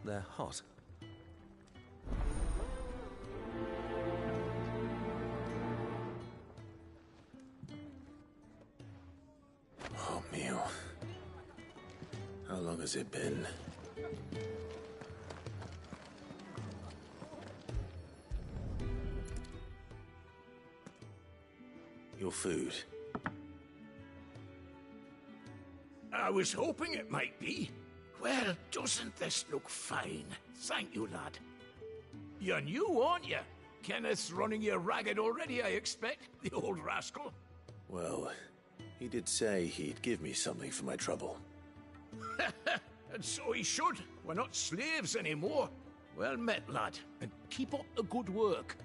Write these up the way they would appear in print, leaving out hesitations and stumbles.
they're hot. Oh, Mio. How long has it been? Your food. I was hoping it might be. Well, doesn't this look fine? Thank you, lad. You're new, aren't you? Kenneth's running you ragged already, I expect, the old rascal. Well, he did say he'd give me something for my trouble. And so he should. We're not slaves anymore. Well met, lad, and keep up the good work.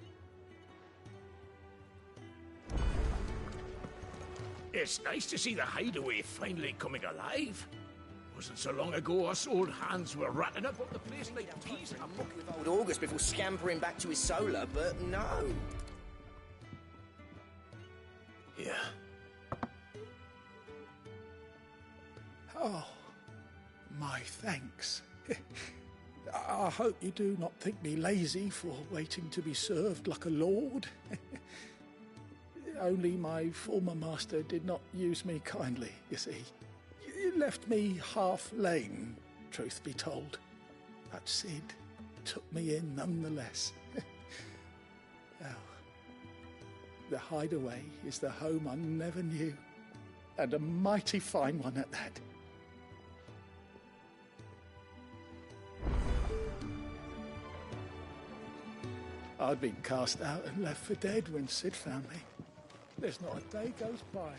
It's nice to see the hideaway finally coming alive. Wasn't so long ago us old hands were ratting about the place like peas in a muck. With old August before scampering back to his solar, but no. Yeah. Oh, my thanks. I hope you do not think me lazy for waiting to be served like a lord. Only my former master did not use me kindly, you see. You left me half lame, truth be told. But Sid took me in nonetheless. Well, the hideaway is the home I never knew, and a mighty fine one at that. I'd been cast out and left for dead when Sid found me. There's not a day goes by.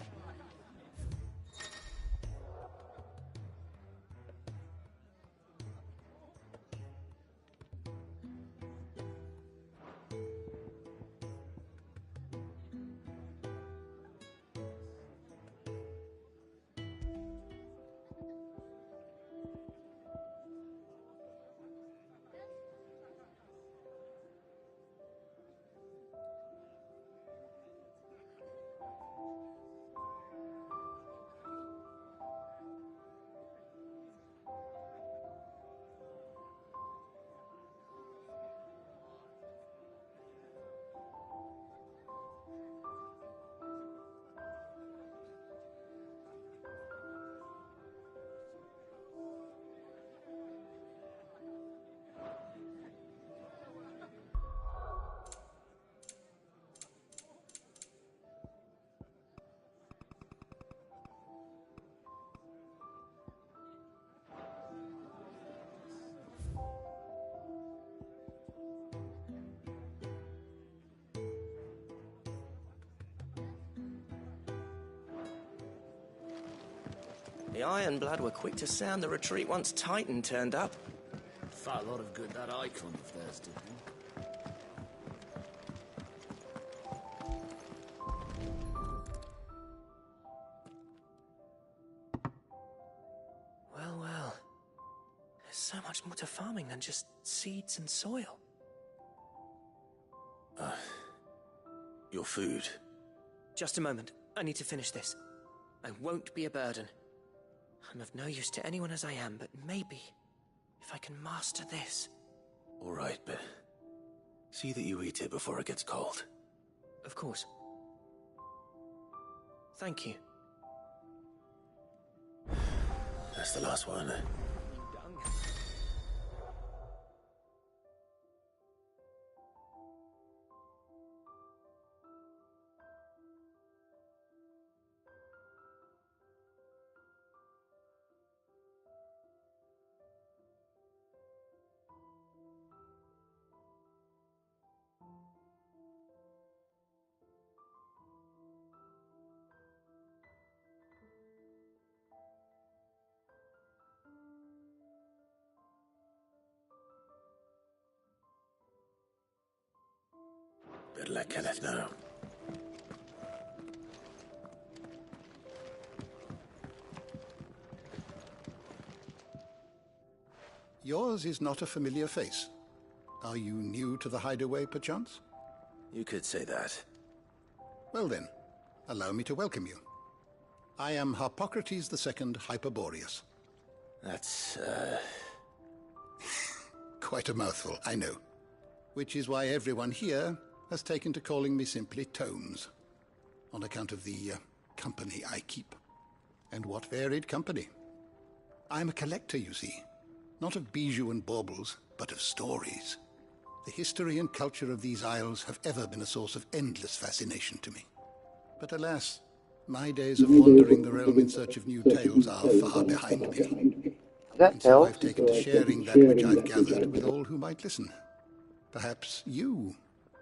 The Ironblood were quick to sound the retreat once Titan turned up. Thought a lot of good that icon of theirs did them. Well, well. There's so much more to farming than just seeds and soil. Your food. Just a moment. I need to finish this. I won't be a burden. I'm of no use to anyone as I am, but maybe if I can master this. All right, but see that you eat it before it gets cold. Of course. Thank you. That's the last one. Better let Kenneth know. Yours is not a familiar face. Are you new to the hideaway, perchance? You could say that. Well then, allow me to welcome you. I am Harpocrates II Hyperboreus. That's, quite a mouthful, I know. Which is why everyone here has taken to calling me simply Tomes, on account of the company I keep. And what varied company. I'm a collector, you see. Not of bijou and baubles, but of stories. The history and culture of these isles have ever been a source of endless fascination to me. But alas, my days of wandering the realm in search of new tales are far behind me. And so I've taken to sharing that which I've gathered with all who might listen. Perhaps you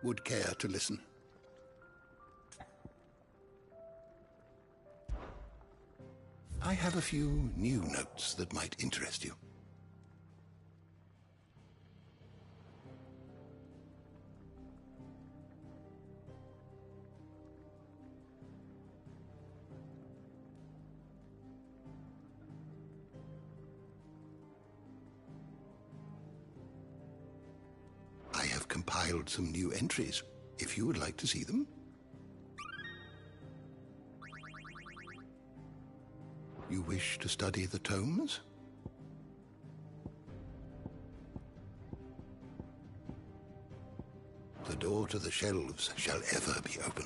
would care to listen. I have a few new notes that might interest you. I have compiled some new entries, if you would like to see them. You wish to study the tomes? The door to the shelves shall ever be open.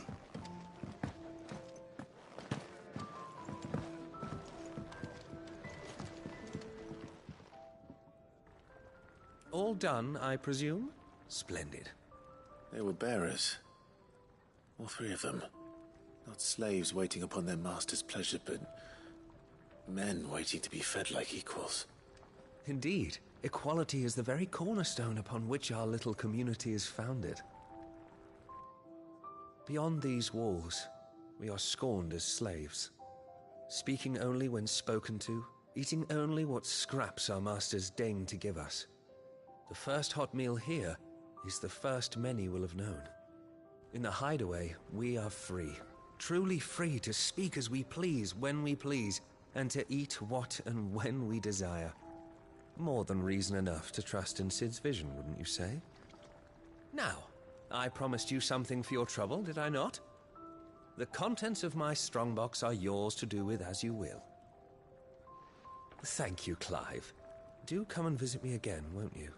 All done, I presume? Splendid. They were bearers. All three of them. Not slaves waiting upon their master's pleasure, but men waiting to be fed like equals. Indeed. Equality is the very cornerstone upon which our little community is founded. Beyond these walls, we are scorned as slaves. Speaking only when spoken to, eating only what scraps our masters deign to give us. The first hot meal here is the first many will have known. In the hideaway, we are free. Truly free to speak as we please, when we please, and to eat what and when we desire. More than reason enough to trust in Sid's vision, wouldn't you say? Now, I promised you something for your trouble, did I not? The contents of my strongbox are yours to do with as you will. Thank you, Clive. Do come and visit me again, won't you?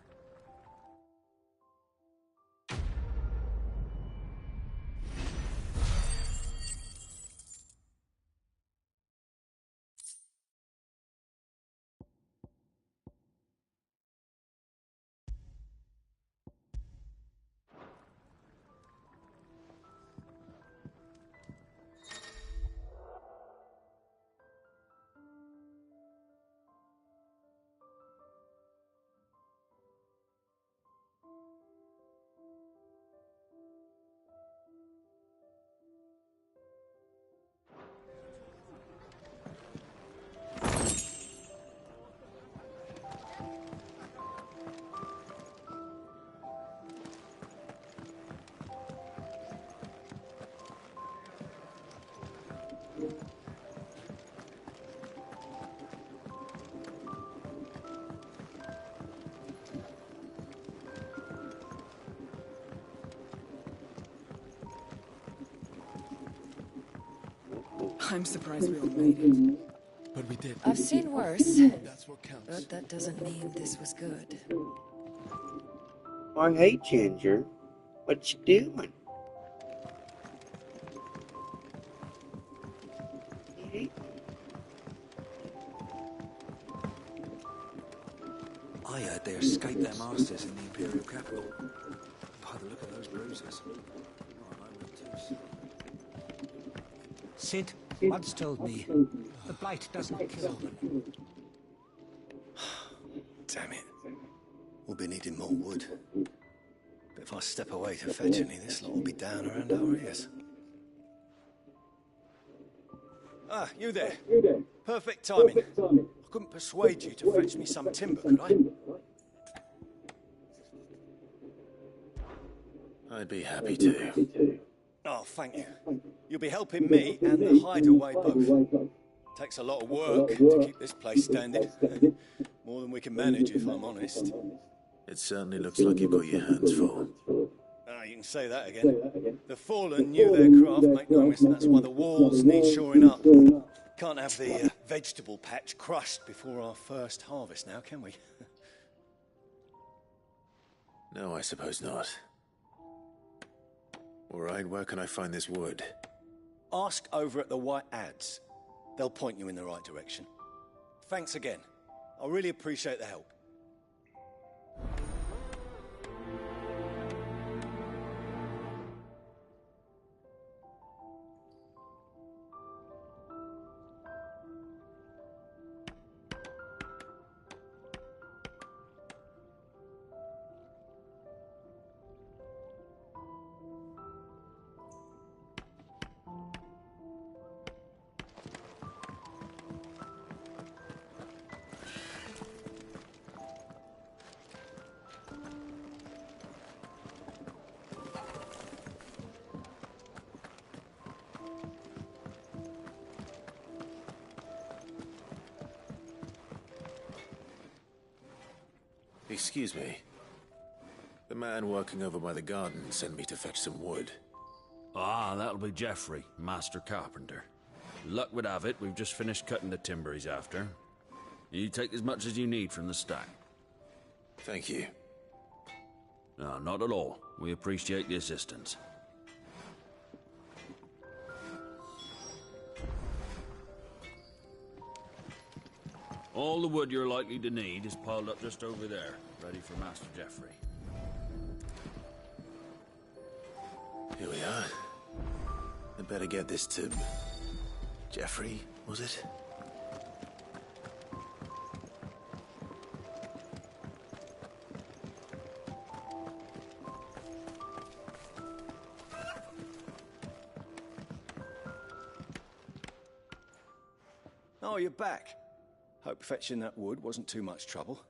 I'm surprised we all made it. But we did. I've seen worse, That's what counts. but that doesn't mean this was good. Oh, hey, Ginger. What you doing? Hey. I heard they escaped their masters in the Imperial capital. By the look of those bruises. Sid once told me, the blight doesn't kill them. Damn it. We'll be needing more wood. But if I step away to fetch any, this lot will be down around our ears. Ah, you there. Perfect timing. I couldn't persuade you to fetch me some timber, could I? I'd be happy to. Oh, thank you. You'll be helping me and the hideaway both. Takes a lot of work to keep this place standing. More than we can manage, if I'm honest. It certainly looks like you've got your hands full. Ah, you can say that again. The Fallen knew their craft, make no mistake. That's why the walls need shoring up. Can't have the vegetable patch crushed before our first harvest now, can we? No, I suppose not. All right, where can I find this wood? Ask over at the White Ads. They'll point you in the right direction. Thanks again. I really appreciate the help. Excuse me. The man working over by the garden sent me to fetch some wood. Ah, that'll be Geoffrey, master carpenter. Luck would have it, we've just finished cutting the timber he's after. You take as much as you need from the stack. Thank you. No, not at all. We appreciate the assistance. All the wood you're likely to need is piled up just over there, ready for Master Geoffrey. Here we are. I'd better get this to... Geoffrey, was it? Oh, you're back. Hope fetching that wood wasn't too much trouble.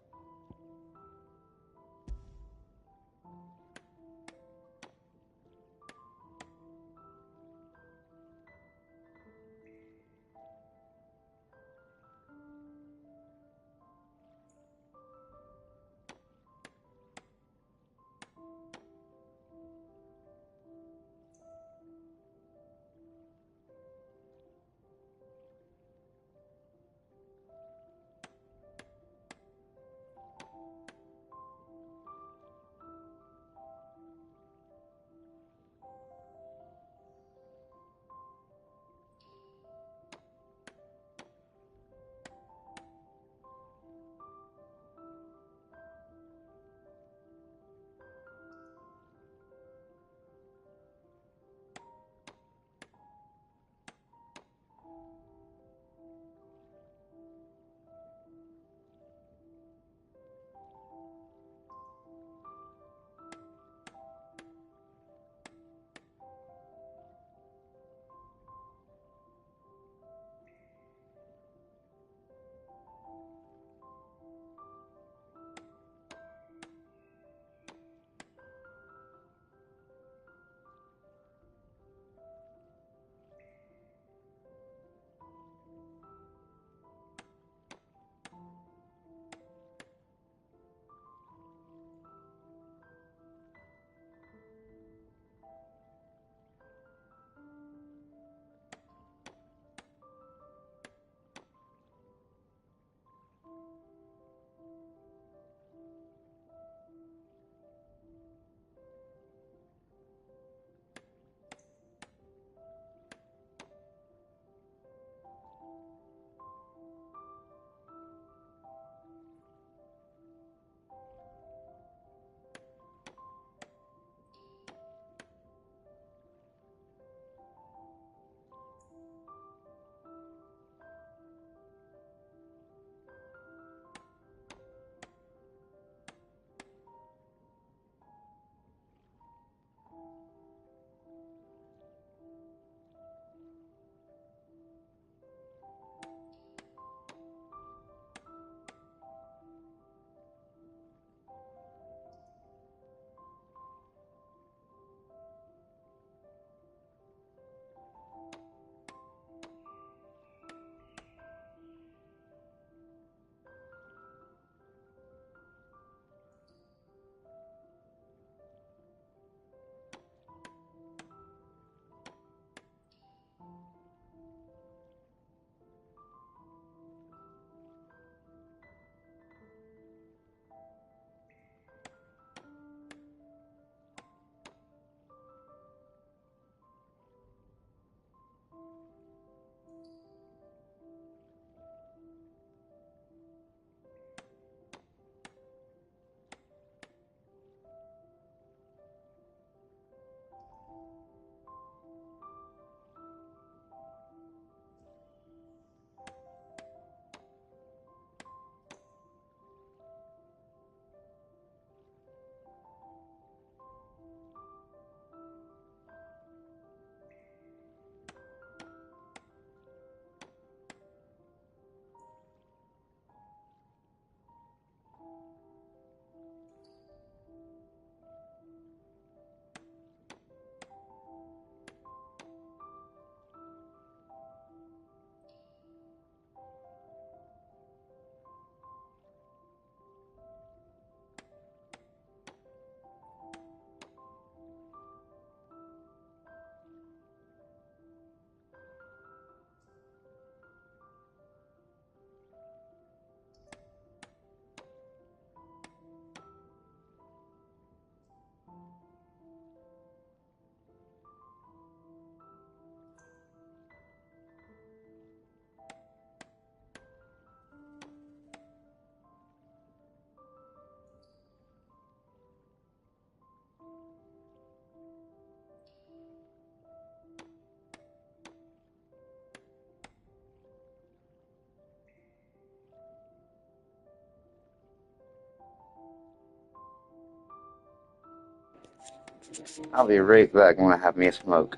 I'll be right back. I'm gonna have me a smoke.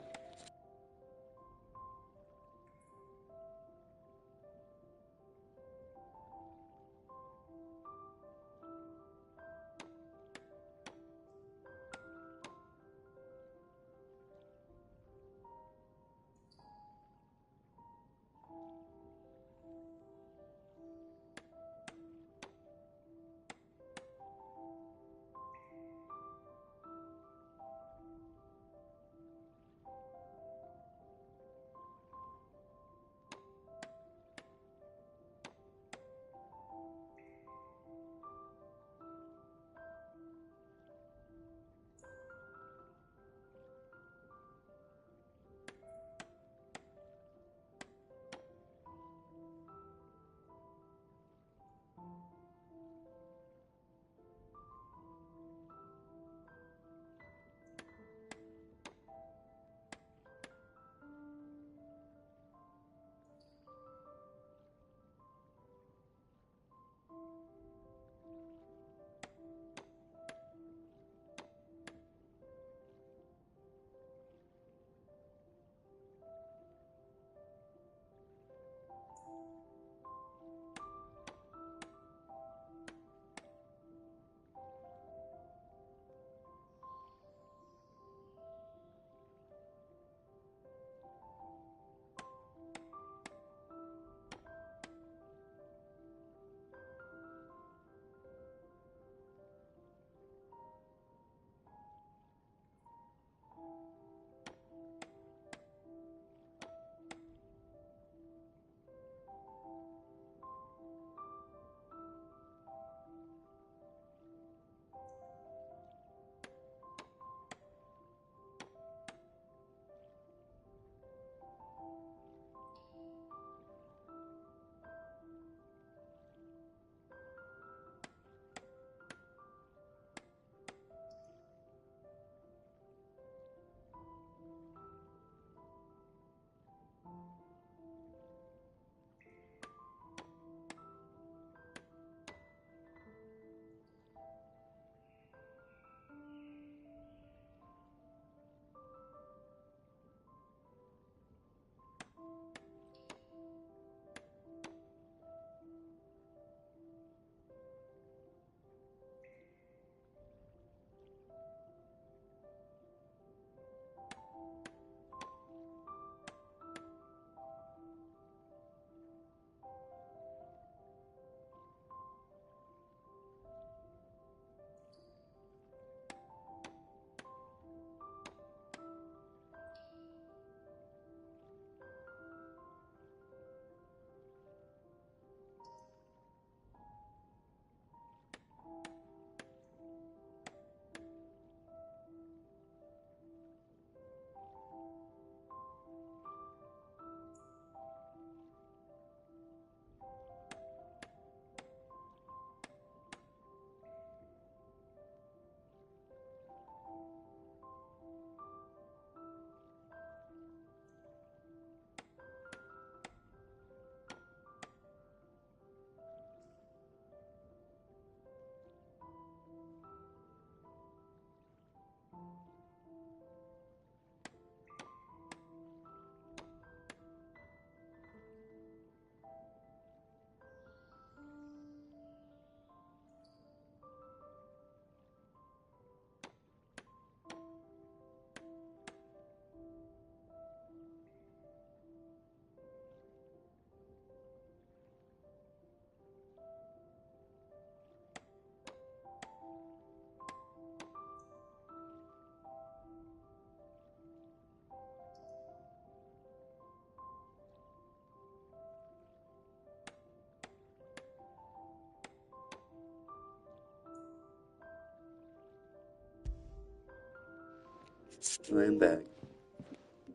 I'm back.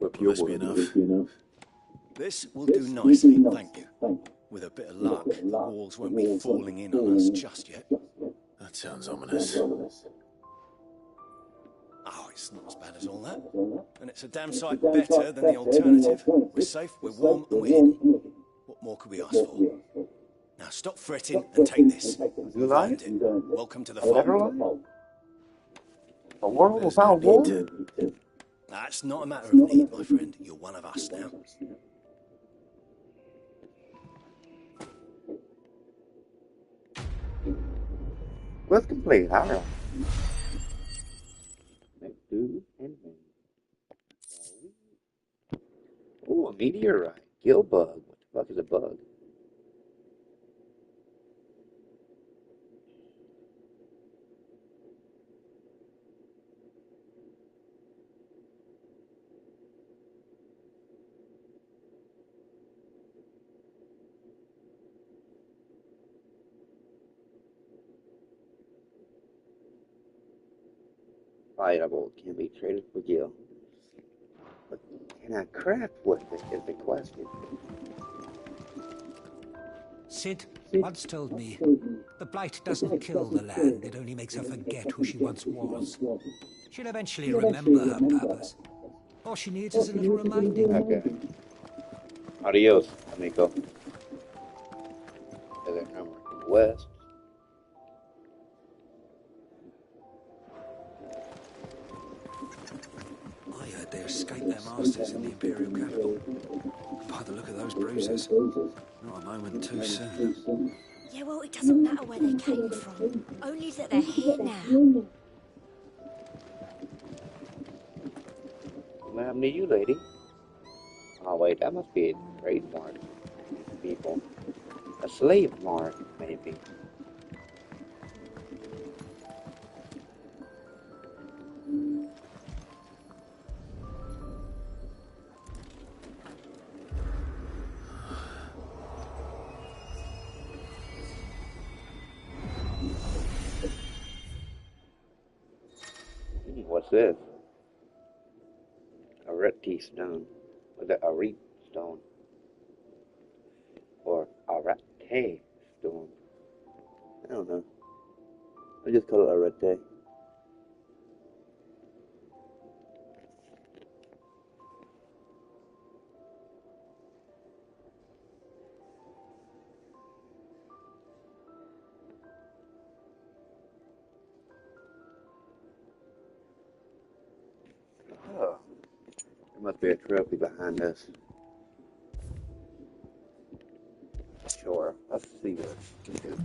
Will this be enough? This will do nicely, thank you. With a bit of luck, the walls won't be falling in on us just yet. That sounds ominous. Oh, it's not as bad as all that. And it's a damn sight better than the alternative. We're safe, we're warm, and we're in. What more could we ask for? Now stop fretting and take this. Find it. Welcome to the farm. A world There's no without need war? to. That's not a matter of need, my friend. You're one of us now. Quest complete. Alright. Let's do anything. Ooh, a meteorite. Gill bug. What the fuck is a bug? Fightable. Can be traded for gill. But can I craft with it is the question. Sid once told me, the blight doesn't kill the land, it only makes her forget who she once was. She'll eventually remember her purpose. All she needs is a little reminding. Okay. Adios, amigo. There's a hammer in the west. I heard they escaped their masters in the Imperial capital. By the look of those bruises, not a moment too soon. Yeah, well, it doesn't matter where they came from. Only that they're here now. What happened to you, lady? Oh wait, that must be a trademark. People. A slave mark, maybe. What's this? A red tea stone. Was it a reed stone? Or a red tea stone? I don't know. I just call it a red tea. Oh, there must be a trophy behind us. Sure, let's see what we do.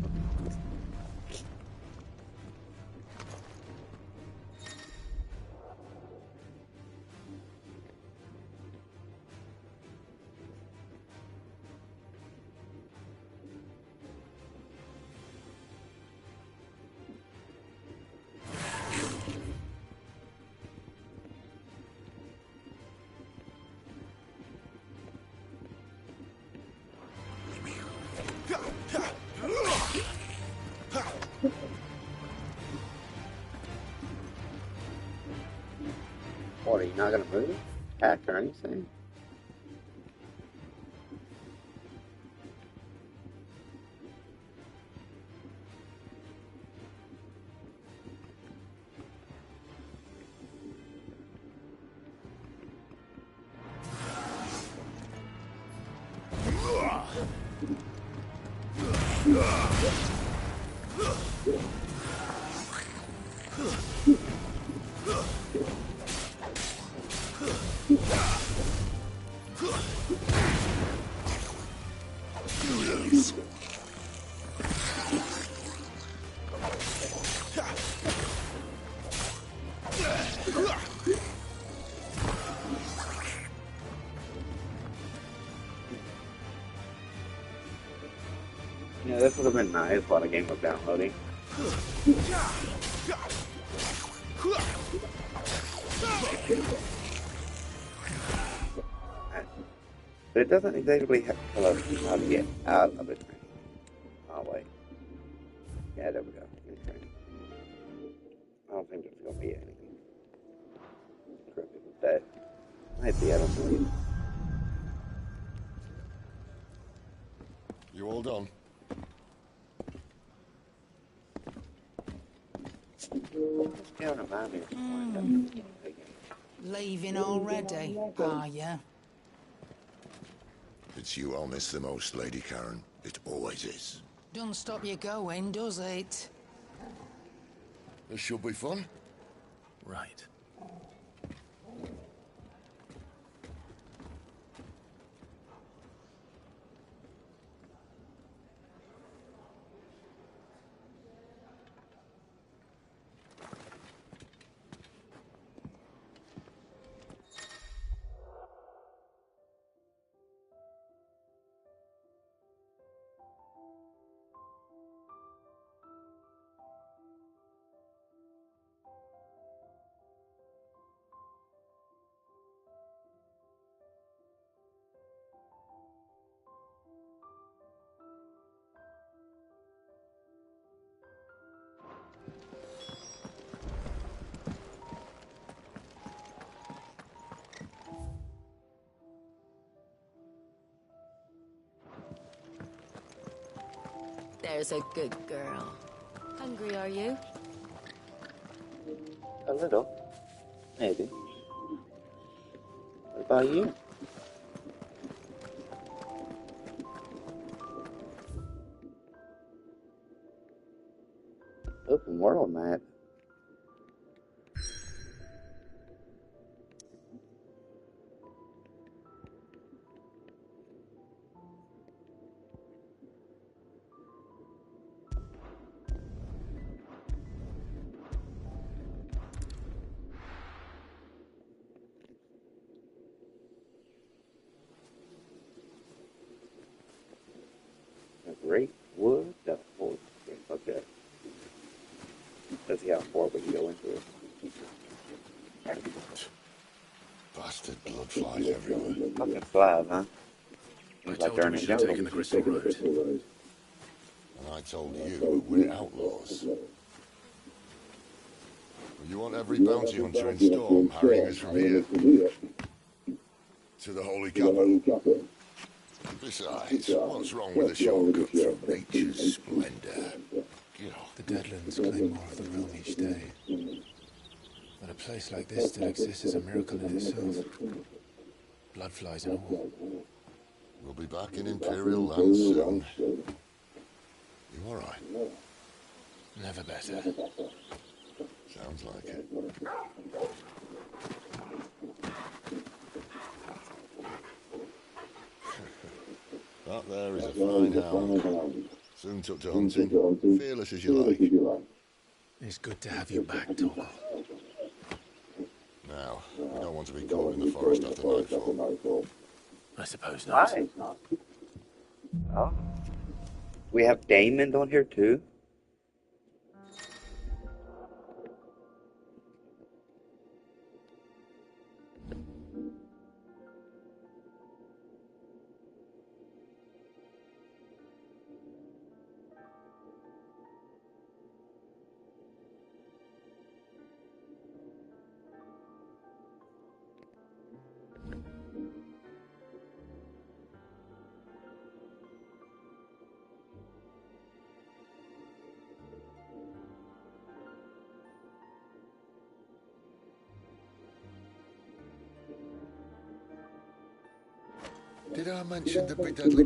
What, are you not gonna move? Attack or anything? Yeah, this would have been nice while the game was downloading. But it doesn't exactly tell us how to get out of it. Oh, wait. Yeah, there we go. Okay. I don't think there's going to be anything. Crooked with that. Might be, I don't know. You all done? Leaving already, are ya? It's you I'll miss the most, Lady Karen. It always is. Don't stop you going, does it? This should be fun. right. There's a good girl. Hungry, are you? A little. Maybe. What about you? Open world map. A great wood. Okay. Let's see how far we can go into it. Bastard blood flies everywhere. Fucking flies, huh? I Like told they're you in we a should have jungle. taken the Crystal Road. And I told you we're outlaws. Well, you want every bounty hunter in Storm harrying us from here to the Holy Capital. Besides, what's wrong with a shortcut through nature's splendor? The Deadlands claim more of the realm each day. But a place like this still exists is a miracle in itself. Bloodflies and all. We'll be back in Imperial land soon. You all right? Never better. Sounds like it. That there is a fine hound. Soon took to hunting. Fearless as you like. It's good to have you back, Torgal. Now, we don't want to be caught in the forest after nightfall. I suppose not. Why? Oh. We have Damon on here too. Did I mention the big deadly?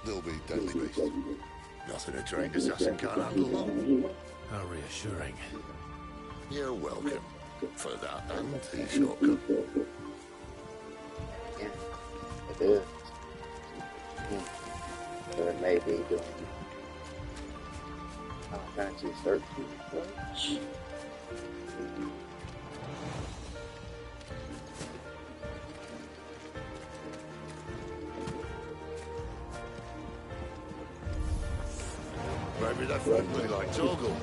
They'll be deadly beasts. Nothing a trained assassin can't handle them. How reassuring. You're welcome for that and the shortcut. Yeah, it is. Or it may be doing fancy search. Maybe they're friendly like Torgal.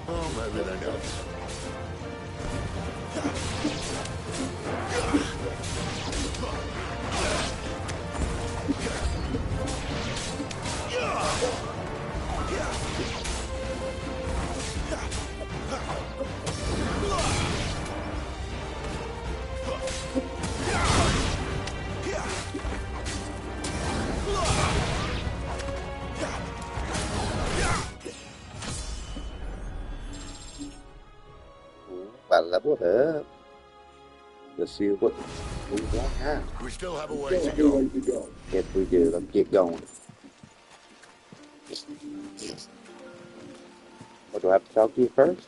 Or maybe they're not. gotta level it up. Let's see what we got now. We still have a way to go. Yes, we do. Let's get going. What, do I have to talk to you first?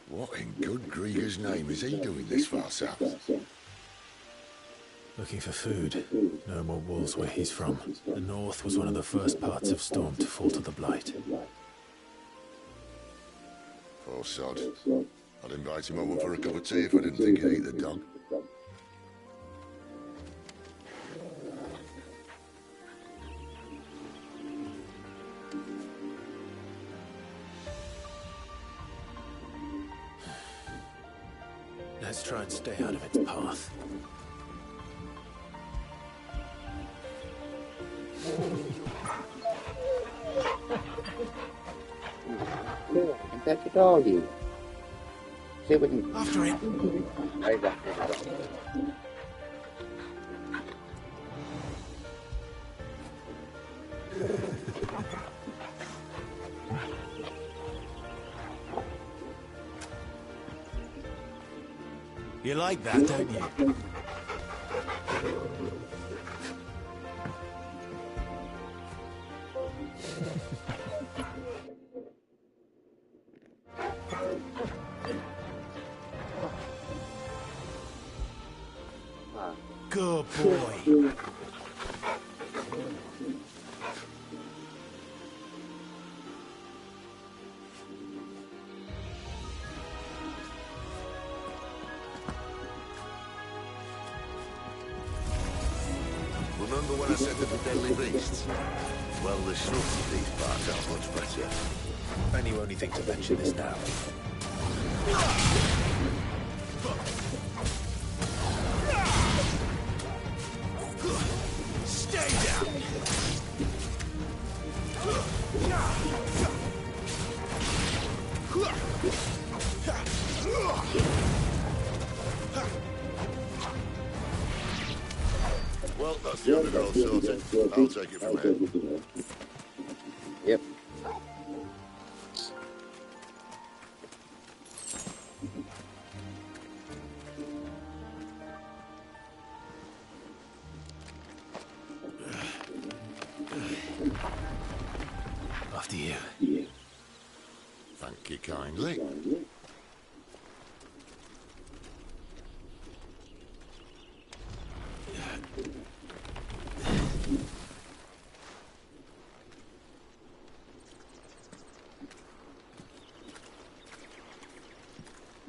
What in good Grieger's name is he doing this far south? Looking for food. No more wolves where he's from. The north was one of the first parts of Storm to fall to the Blight. Poor sod. I'd invite him over for a cup of tea if I didn't think he'd eat the dog. Let's try and stay out of its path. That's your doggy. See what you... After it. Right back. You like that, don't you? Good boy. Remember when I said that the deadly beasts? Well, the shrubs of these parts are much better. And you only think to mention this now. Stay down! Well, that's the other girl sorted. I'll take it from here. Yep. After you. Thank you kindly.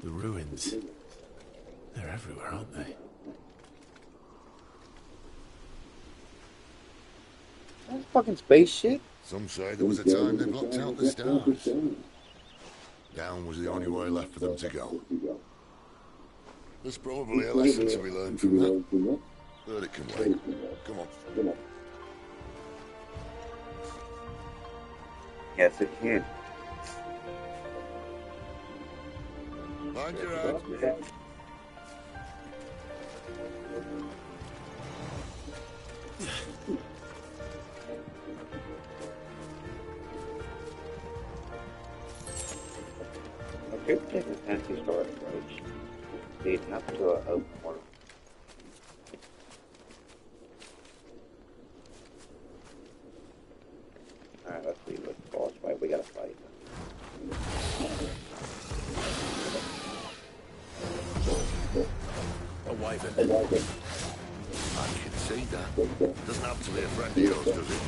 The ruins. They're everywhere, aren't they? That's fucking space shit. Some say there was a time they blocked out the stars. Down was the only way left for them to go. There's probably a lesson to be learned from that. But it can wait. Come on. Yes, it can. Mind your head. Okay, we're taking a fancy storage approach, leading up to an open portal. Alright, let's see what boss fight we gotta fight. A wyvern. I can see that. Doesn't have to be a friend of yours, does it?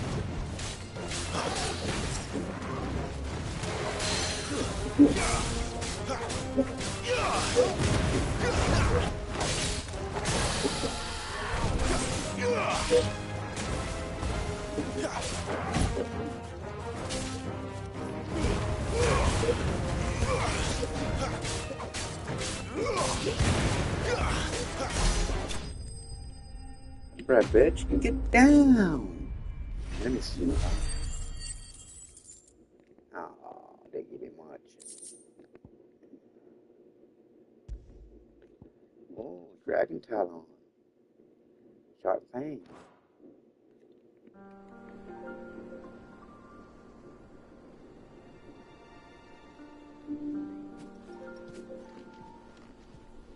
Right, bitch, get down. Let me see. Oh, they give me much. Oh, dragon talon. Sharp fang.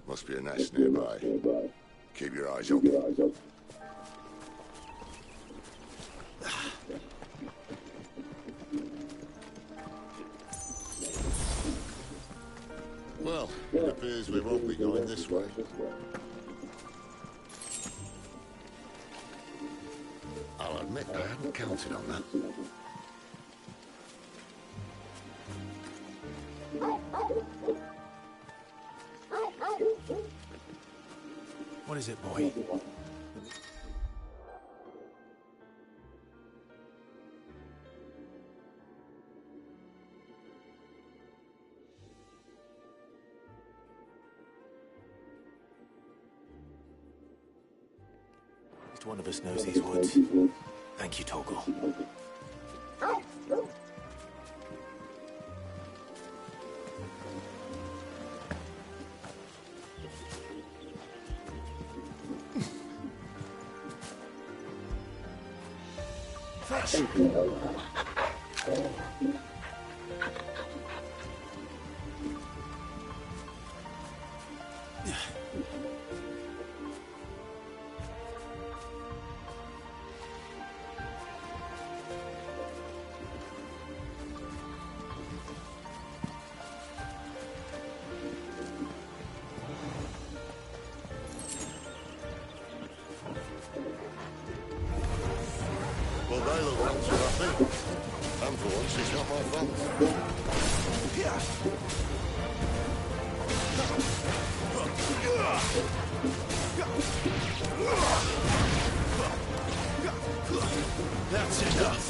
Must be a nest nearby. Keep your eyes open. Well, it appears we won't be going this way. I'll admit I hadn't counted on that. What is it, boy? At least one of us knows these woods. Thank you, Torgal. Well, they look not too happy. And for once, it's not my fault. That's enough.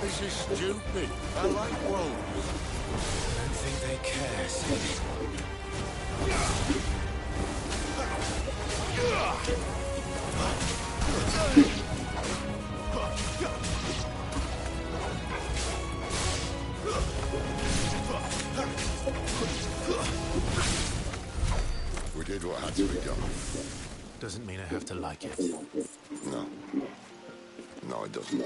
This is stupid. I like wolves. I don't think they care, Sid. We did what had to be done. Doesn't mean I have to like it. No. No, it doesn't.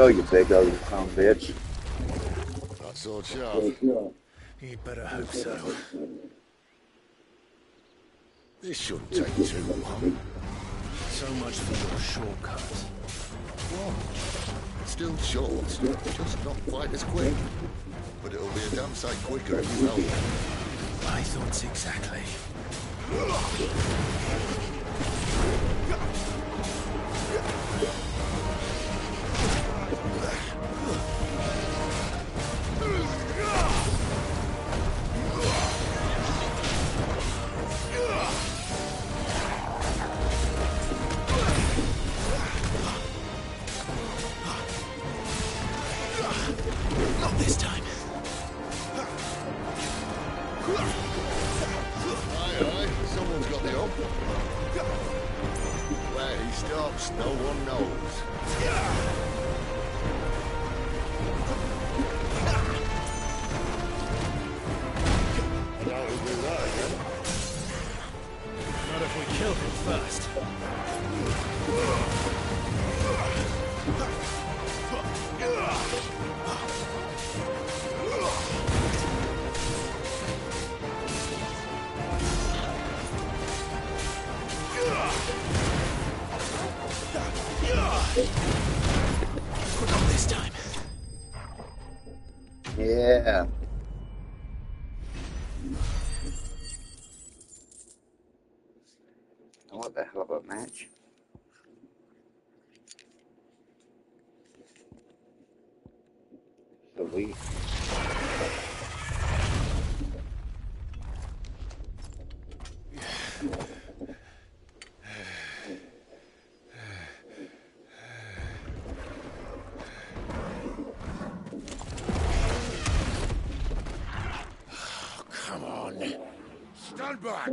go, you big ugly son of a bitch. That sword sharp. You'd better hope so. This shouldn't take too long. So much for your shortcut. What? It's still short, just not quite as quick. But it'll be a damn sight quicker if you help. My thoughts exactly. Not this time. Aye, someone's got the up. Where he stops, no one knows. I doubt he'll do that again. Not if we kill him first. Not this time. Yeah. What the hell of a match? Sweet. Come on. Stand back!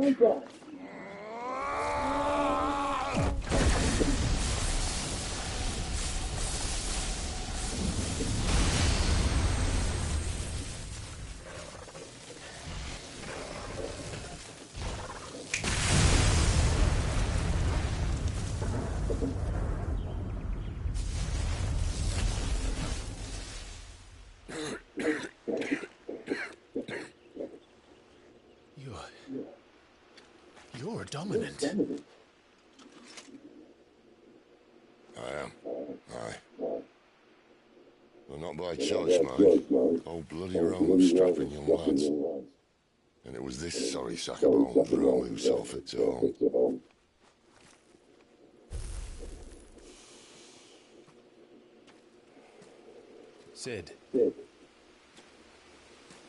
You're dominant. I am. Aye. Well, not by choice, mind. Old bloody Rome of strapping young lads. And it was this sorry sack of bones Rome who saw fit to home. Sid,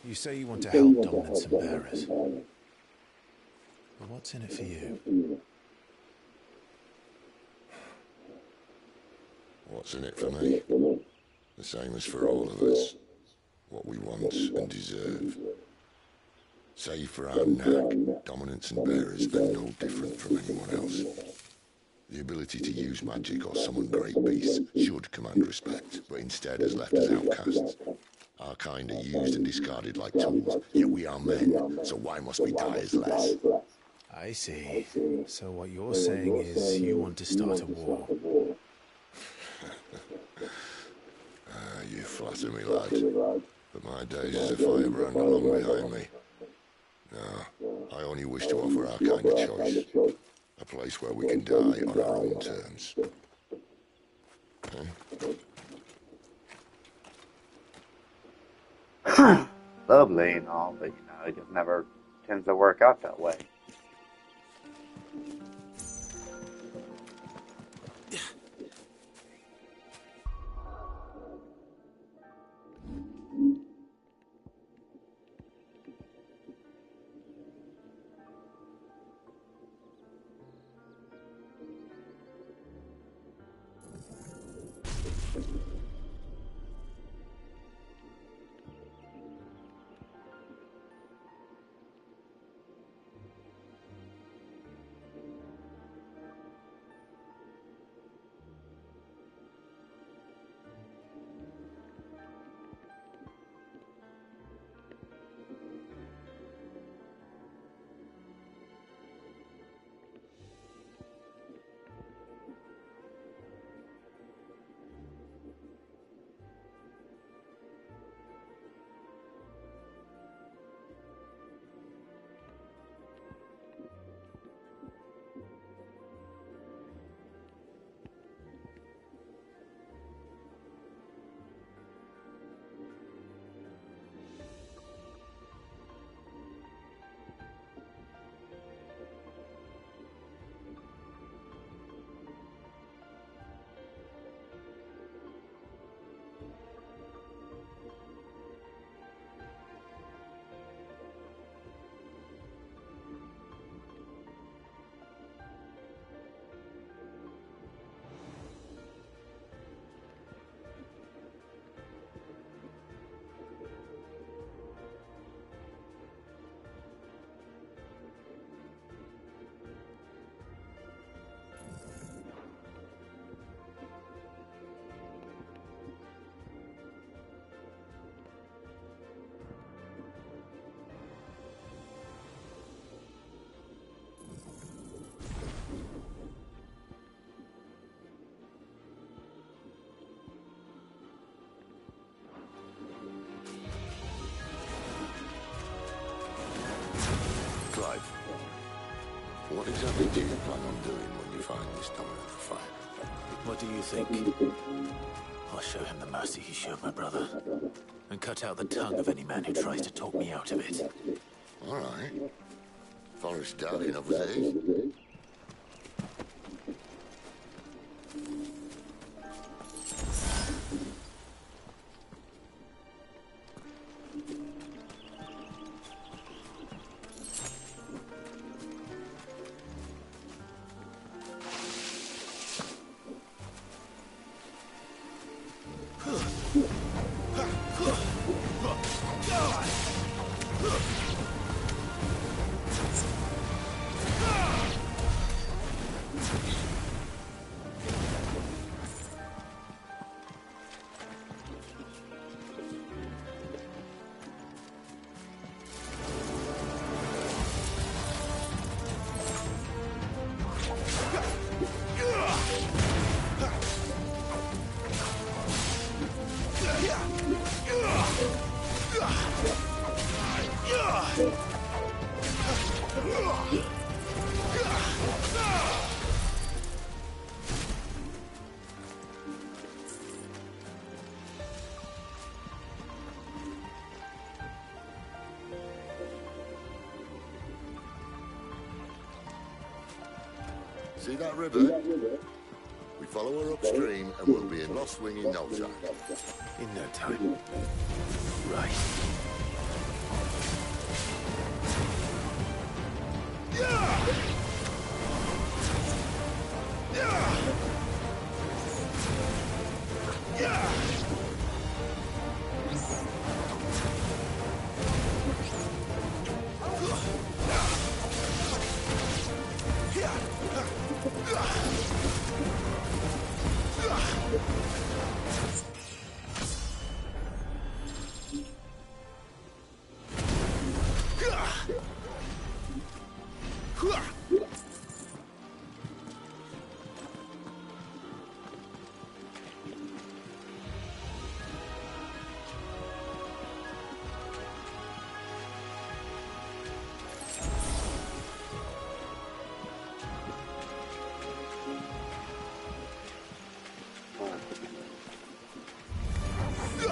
you say you want to help dominance and bearers. But what's in it for you? What's in it for me? The same as for all of us. What we want and deserve. Save for our knack, dominance and bearers are no different from anyone else. The ability to use magic or summon great beasts should command respect, but instead has left us outcasts. Our kind are used and discarded like tools, yet we are men, so why must we die as less? I see. So what you're saying is you want to start a war. You flatter me, lad. But my days as a firebrand are long behind me. No, I only wish to offer our kind of choice. A place where we can die on our own terms. Lovely and all, but it just never tends to work out that way. Clive. What exactly do you plan on doing when you find this diamond of the fire? What do you think? I'll show him the mercy he showed my brother, and cut out the tongue of any man who tries to talk me out of it. All right. Forest dark enough as it is. See that river? We follow her upstream and we'll be in Lost Wing in no time. In no time. Right.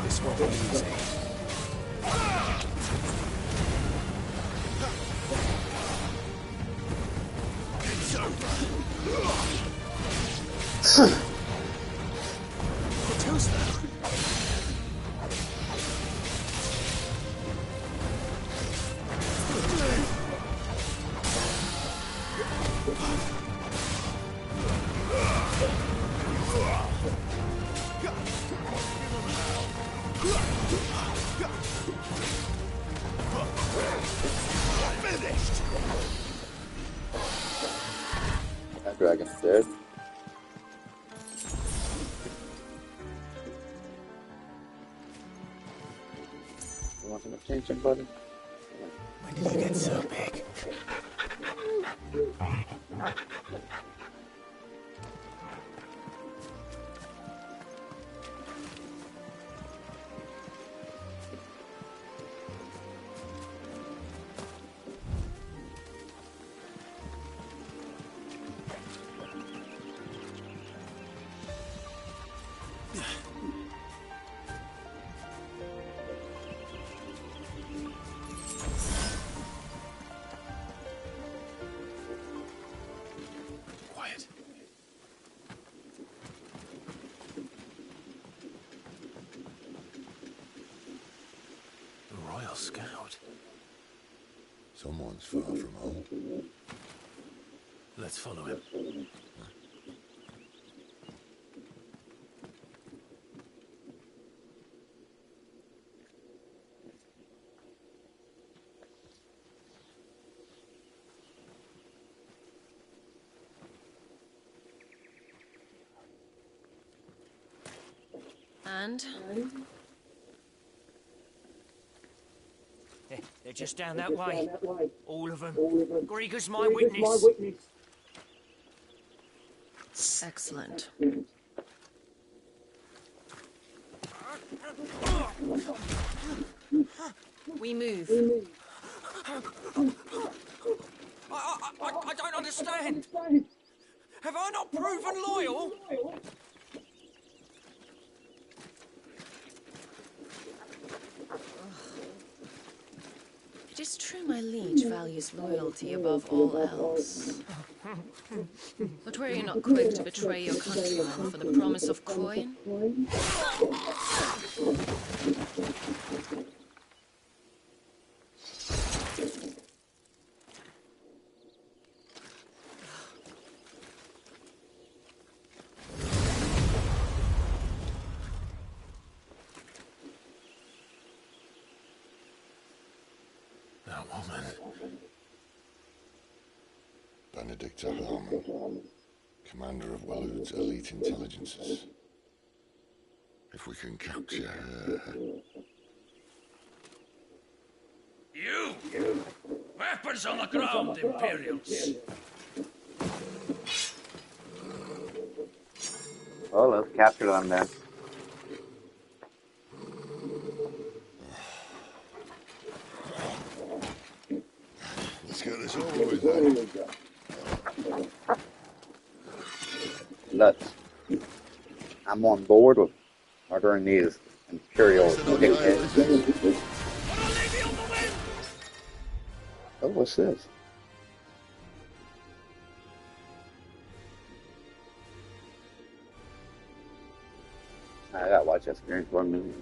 This won't be easy. It's over. Who's that? Finished. That dragon's dead. You want some attention, buddy? When did you get so big? Quiet. A Royal Scout. Someone's far from home. Let's follow him. And? They're just down that way. All of them. Grieger's my witness. Excellent. We move. I don't understand. Have I not proven loyal? It is true my liege values loyalty above all else. But were you not quick to betray your countrymen for the promise of coin? That woman. Benedicta Harmon, commander of Waloed's elite intelligences. If we can capture her... You! Weapons on the ground, Imperials! Well, let's capture them then. Let's get this over with then. Let's. I'm on board with murdering these Imperial dickheads. Oh, what's this? I gotta watch that screen for a minute.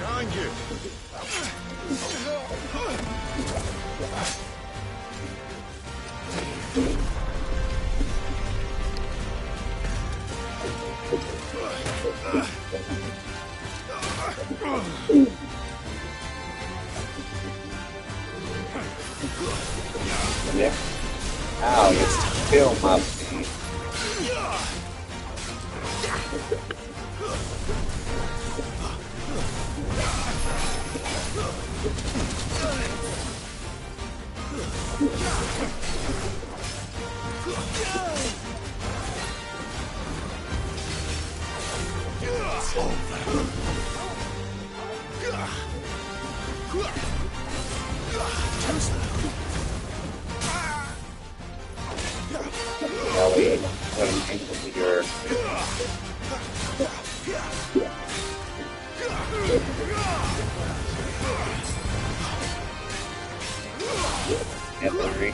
Behind you! Yeah. Ow, you kill my feet. Ellie, what an ankle here. Infantry.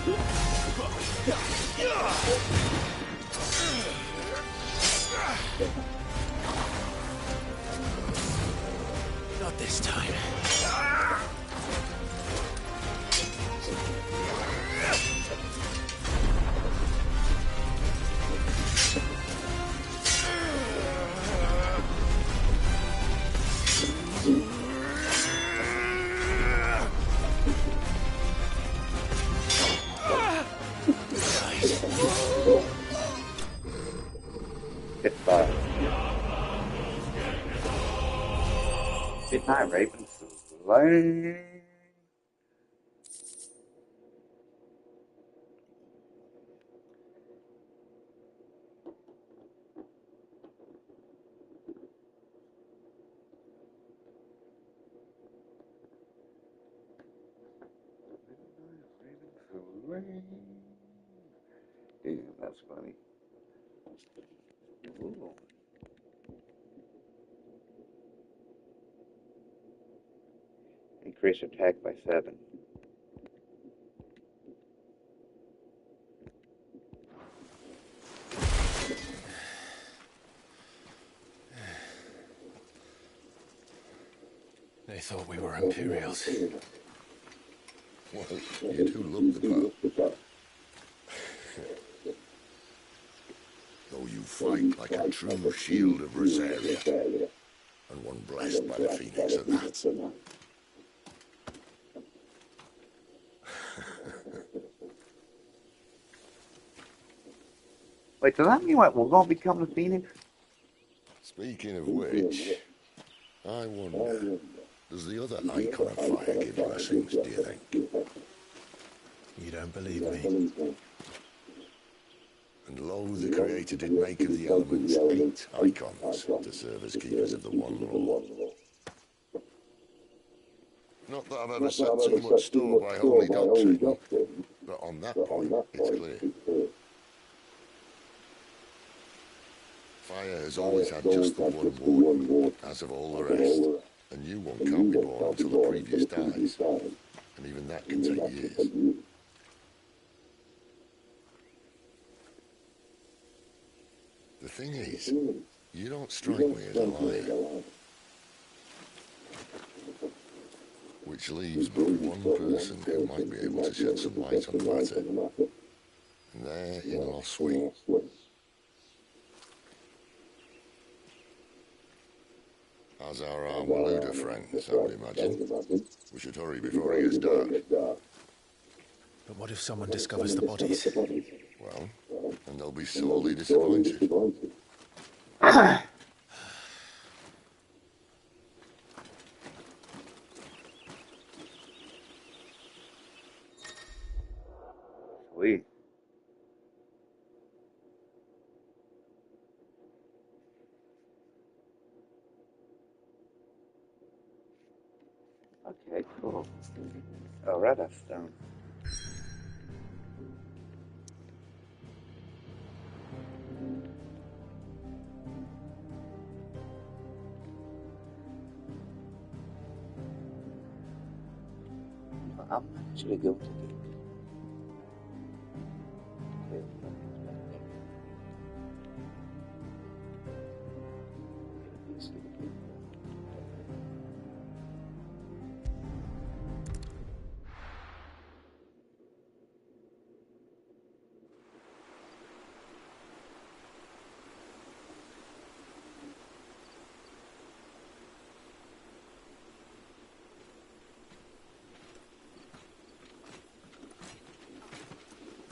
Not this time. Good spot. Good night, Ravens. Lane. Damn, that's funny. Ooh. increase attack by 7. They thought we were Imperials. Well, you do look the part. Though you fight like a true shield of Rosaria, and one blessed by the Phoenix at that. Wait, does that mean what, we're gonna become the Phoenix? Speaking of which, I wonder, does the other icon of fire give blessings, do you think? You don't believe me? And lo, the Creator did make of the elements 8 icons to serve as keepers of the one law. Not that I've ever set too much store by holy doctrine, but on that point, it's clear. Fire has always had just the one warden, as of all the rest, and new one can't be born until the previous dies, and even that can take years. The thing is, you don't strike me as a liar. Which leaves but one person who might be able to shed some light on the matter, and they're in Lost Swing. As are our Maluda friends, I would imagine. We should hurry before it gets dark. But what if someone discovers the bodies? Well, and they'll be sorely disappointed. Sweet. Okay, cool. Oh, right, that's stone. I'm actually going to get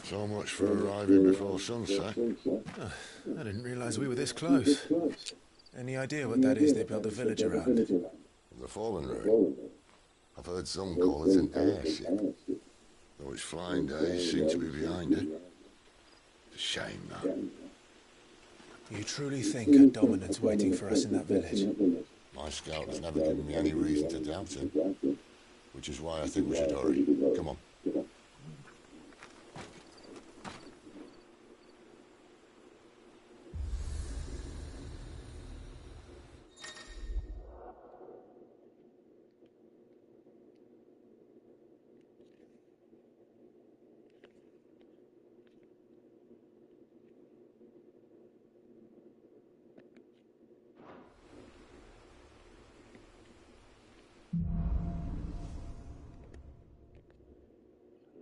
So much for arriving before sunset. I didn't realize we were this close. Any idea what that is they built the village around? The Fallen Road. I've heard some call it an airship. Though its flying days seem to be behind it. It's a shame, that. You truly think a dominant's waiting for us in that village? My scout has never given me any reason to doubt him. Which is why I think we should hurry. Come on.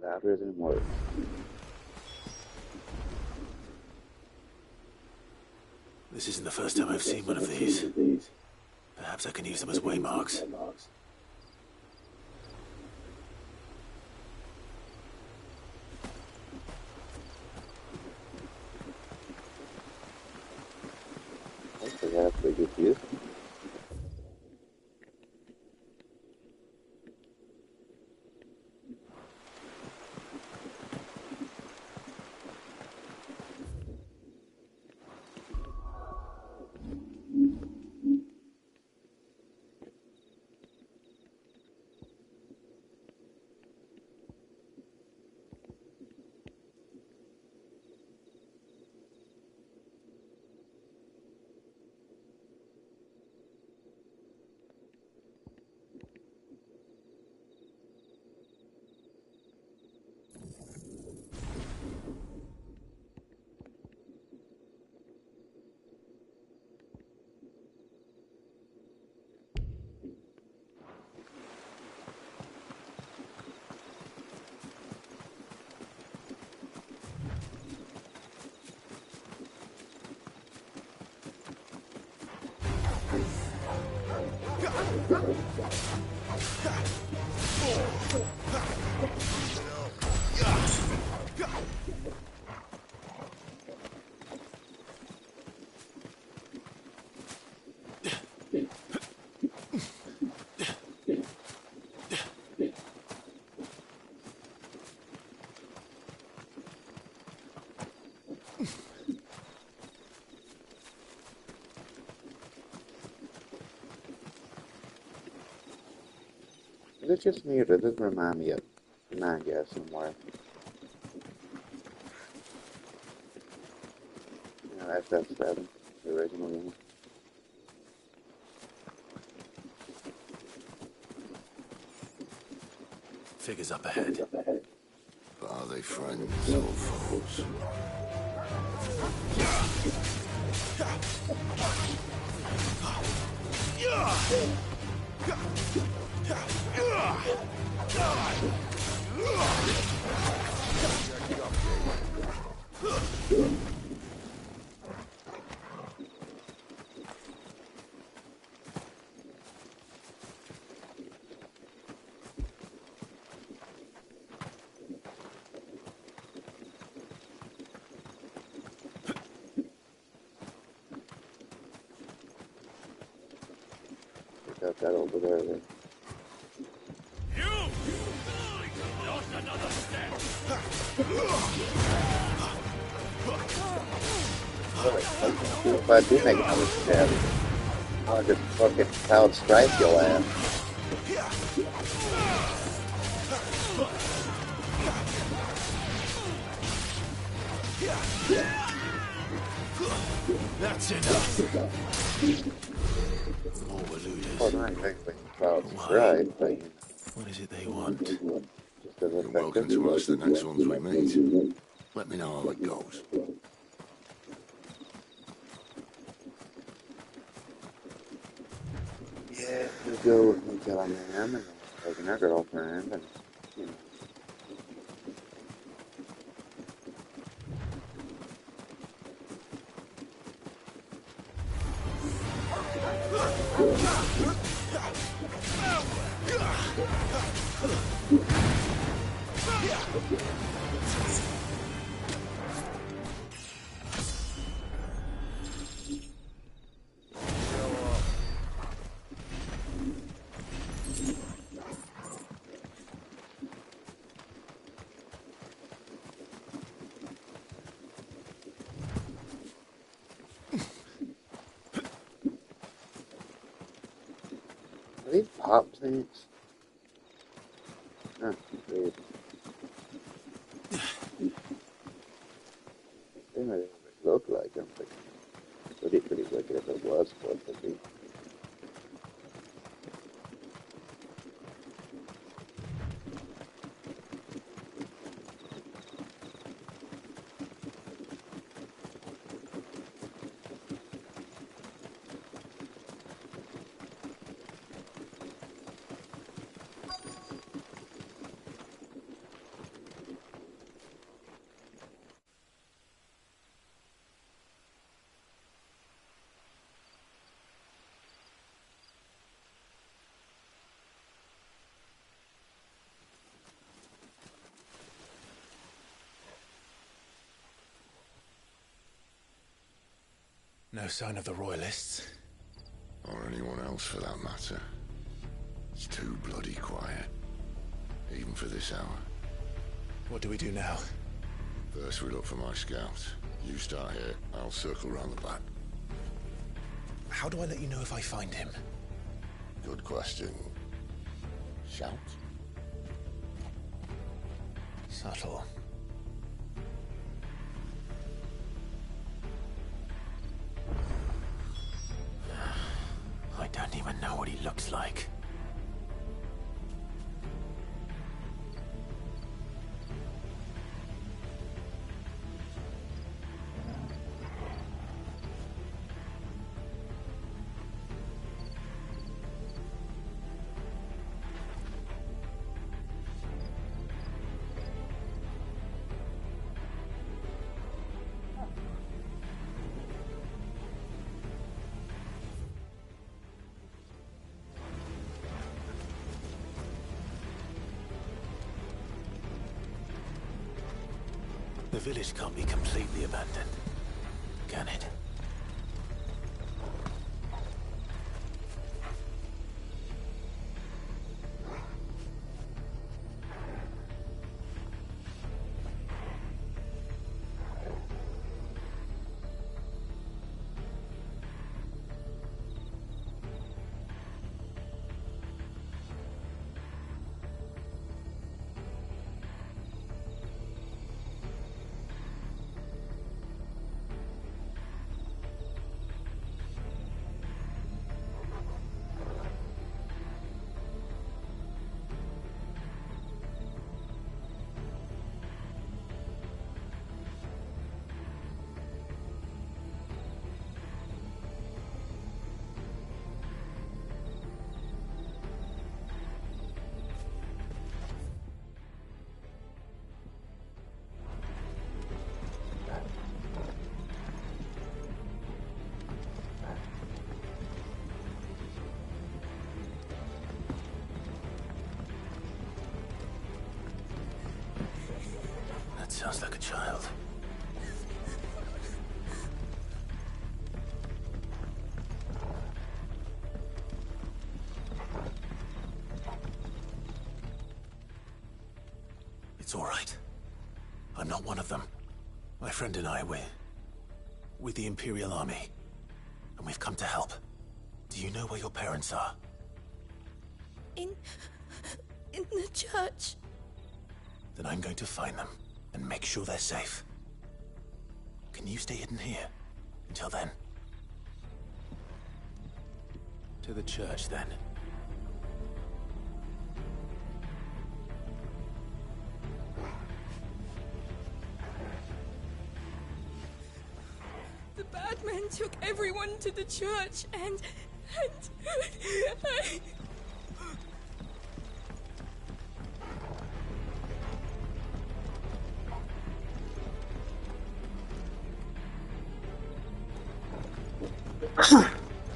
Louder than words. This isn't the first time I've seen one of these. Perhaps I can use them as waymarks. Hopefully that's a pretty good view. Is it just me or does it remind me of manga somewhere? You know, FF7, the original game. Figures up ahead. Are they friends or foes? Got that over there then. Not another step! If I do make another step, I'll just fucking cloud strike your ass. That's enough. More Waluders. Oh, not exactly cloud strike, but you know. What is it they want? Just as You're welcome to ask the next ones we meet. Let me know how it goes. Yeah, you go with me till I'm him and taking her girlfriend and, you know. Are these pop things? Huh, weird. They might look like them, but it would be pretty wicked if it was supposed to be. No sign of the Royalists. Or anyone else for that matter. It's too bloody quiet. Even for this hour. What do we do now? First we look for my scouts. You start here, I'll circle round the back. How do I let you know if I find him? Good question. Shout? Subtle. I don't even know what he looks like. village can't be completely abandoned, can it? Sounds like a child. It's all right. I'm not one of them. My friend and I, we're with the Imperial Army, and we've come to help. Do you know where your parents are? In the church. Then I'm going to find them and make sure they're safe. Can you stay hidden here until then? To the church, then. The bad men took everyone to the church and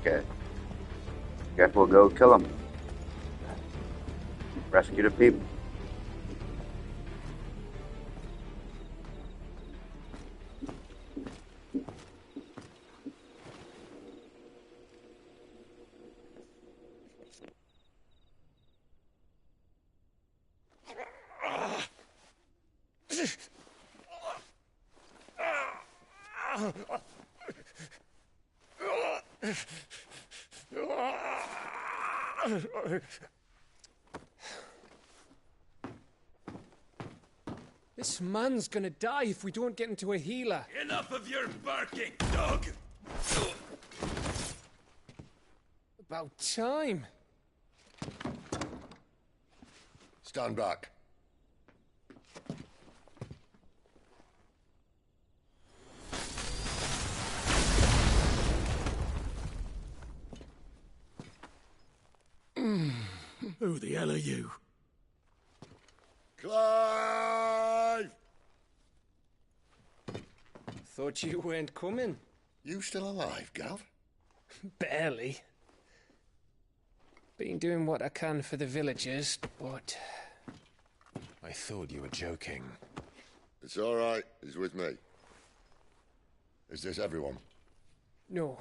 Okay. Guess we'll go kill him. Rescue the people. This man's gonna die if we don't get into a healer. Enough of your barking, dog! About time. Stand back. Who the hell are you? Clive! Thought you weren't coming. You still alive, Gav? Barely. Been doing what I can for the villagers, but I thought you were joking. It's all right. He's with me. Is this everyone? no,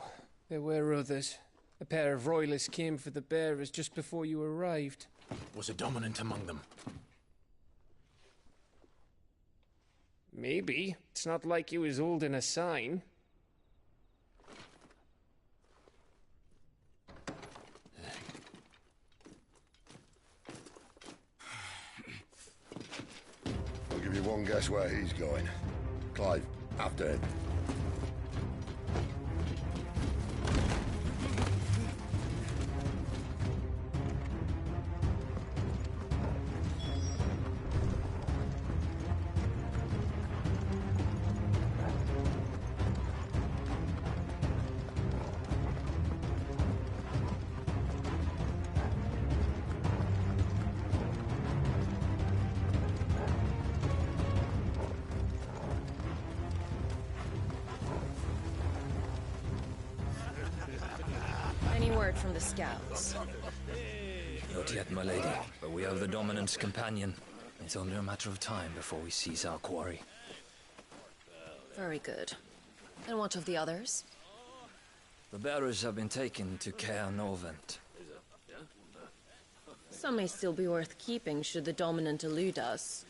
there were others. A pair of royalists came for the bearers just before you arrived. Was a dominant among them? Maybe. It's not like he was holding a sign. I'll give you one guess where he's going. Clive, after him. Any word from the scouts? Not yet, my lady, but we have the Dominant's companion. It's only a matter of time before we seize our quarry. Very good. And what of the others? The bearers have been taken to Caer Novent. Some may still be worth keeping should the dominant elude us.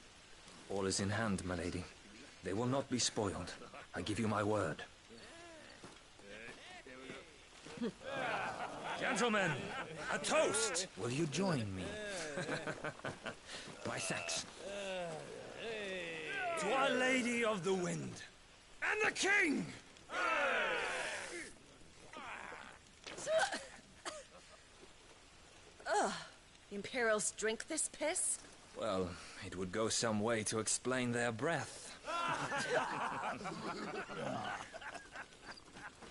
All is in hand, my lady. They will not be spoiled. I give you my word. Gentlemen, a toast! Will you join me? My thanks. To Our Lady of the Wind and the King! Ugh. The Imperials drink this piss? Well, it would go some way to explain their breath.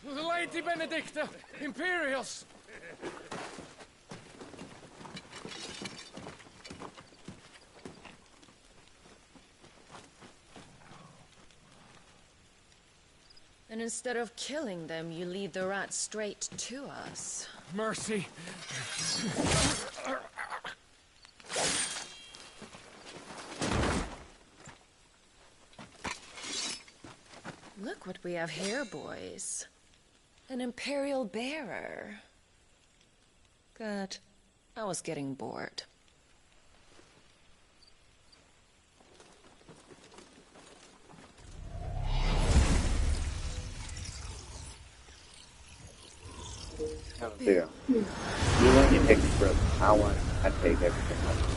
Lady Benedicta! Imperials! And instead of killing them, you lead the rats straight to us. Mercy! Look what we have here, boys. An Imperial bearer. Good. I was getting bored. Oh dear. You want your extras. I take everything else.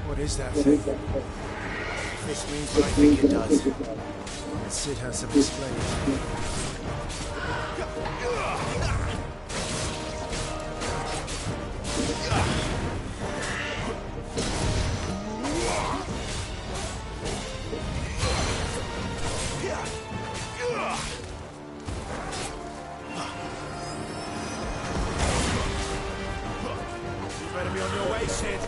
What is that thing? This means what I think it does. Let's Sid has some explaining. Better be on your way, Sid.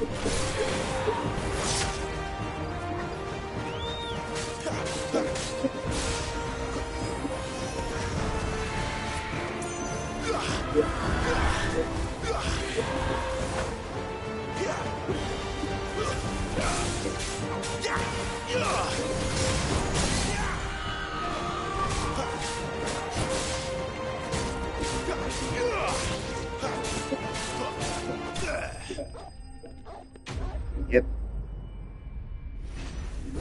Yep.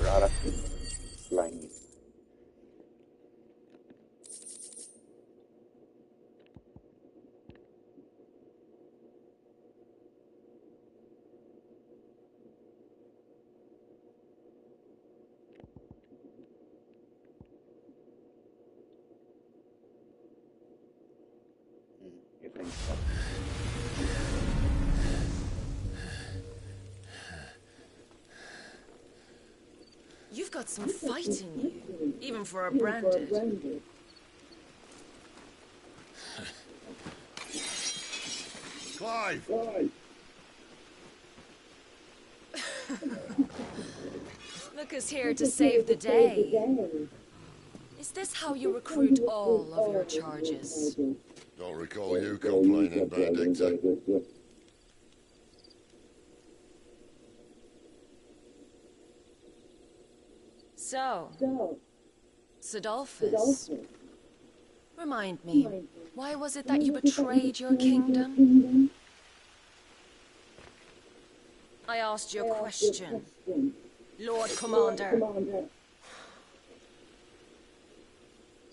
Right up. Slime. You think so? You've got some fight in you, even for a branded. Clive! Look who's here to save the day. Is this how you recruit all of your charges? Don't recall you complaining, Benedicta. So, Sidolphus, remind me, why was it that you betrayed your kingdom? I asked you a question, Lord Commander.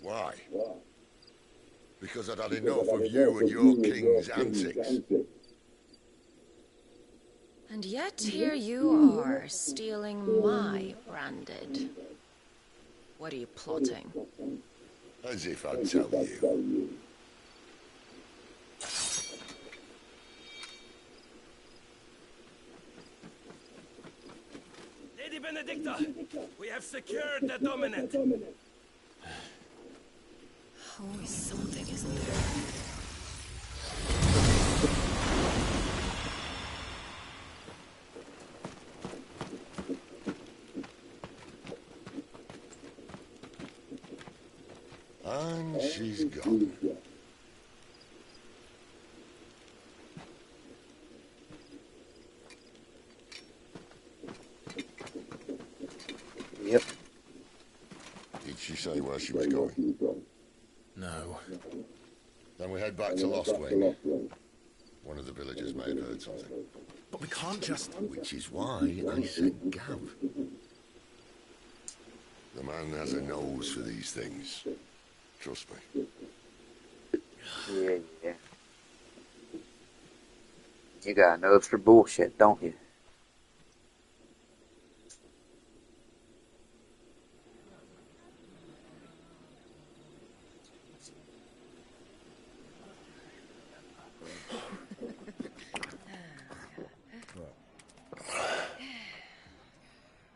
Why? Because I'd had enough of you and your king's antics. And yet here you are, stealing my branded. What are you plotting? As if I'd tell you. Lady Benedicta! Victor! We have secured the dominant! Always something, isn't there? And she's gone. Yep. Did she say where she was going? No. Then we head back to Lost Wing. One of the villagers may have heard something. But we can't just... Which is why I said Gav. The man has a nose for these things. Trust me. Yeah. You got a nose for bullshit, don't you?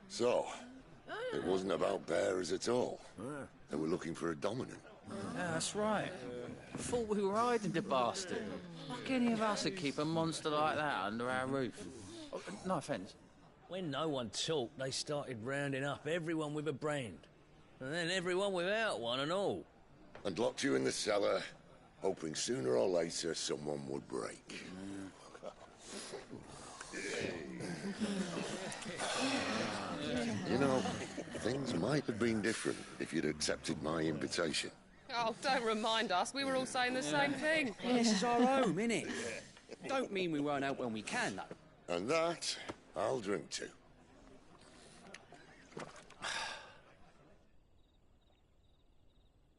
So, it wasn't about bearers at all. They were looking for a dominant. Yeah, that's right. Thought we were hiding the bastard. Like any of us would keep a monster like that under our roof. Oh, no offence. When no one talked, they started rounding up everyone with a brand. And then everyone without one and all. And locked you in the cellar, hoping sooner or later someone would break. You know, things might have been different if you'd accepted my invitation. Oh, don't remind us. We were all saying the same thing. Well, this is our home, innit? Don't mean we won't help when we can, though. And that, I'll drink to.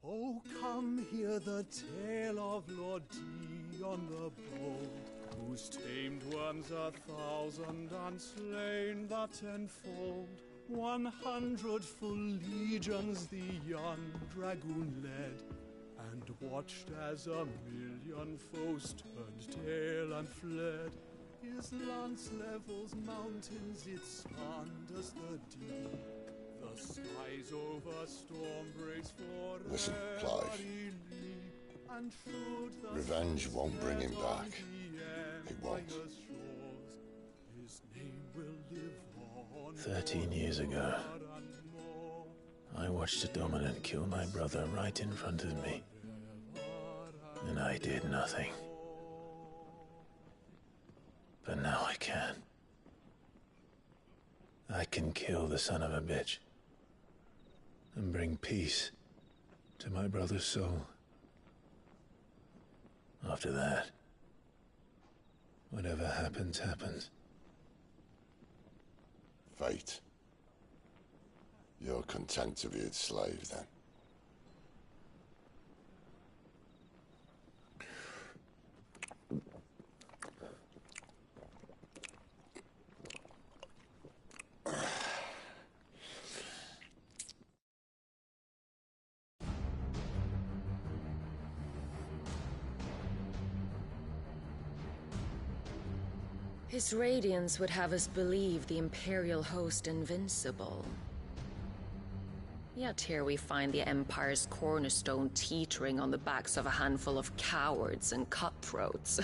Oh, come hear the tale of Lord Dion the Bold, who's tamed worms 1,000 and slain the 10-fold. 100 full legions the young dragoon led, and watched as 1,000,000 foes turned tail and fled. His lance levels mountains, it spanders the deep. The skies over storm breaks for Listen, Clive. Revenge won't bring him back. It won't. 13 years ago, I watched a dominant kill my brother right in front of me. And I did nothing. But now I can. I can kill the son of a bitch. And bring peace to my brother's soul. After that, whatever happens, happens. Fate. You're content to be its slave, then? His radiance would have us believe the Imperial host invincible. Yet here we find the Empire's cornerstone teetering on the backs of a handful of cowards and cutthroats.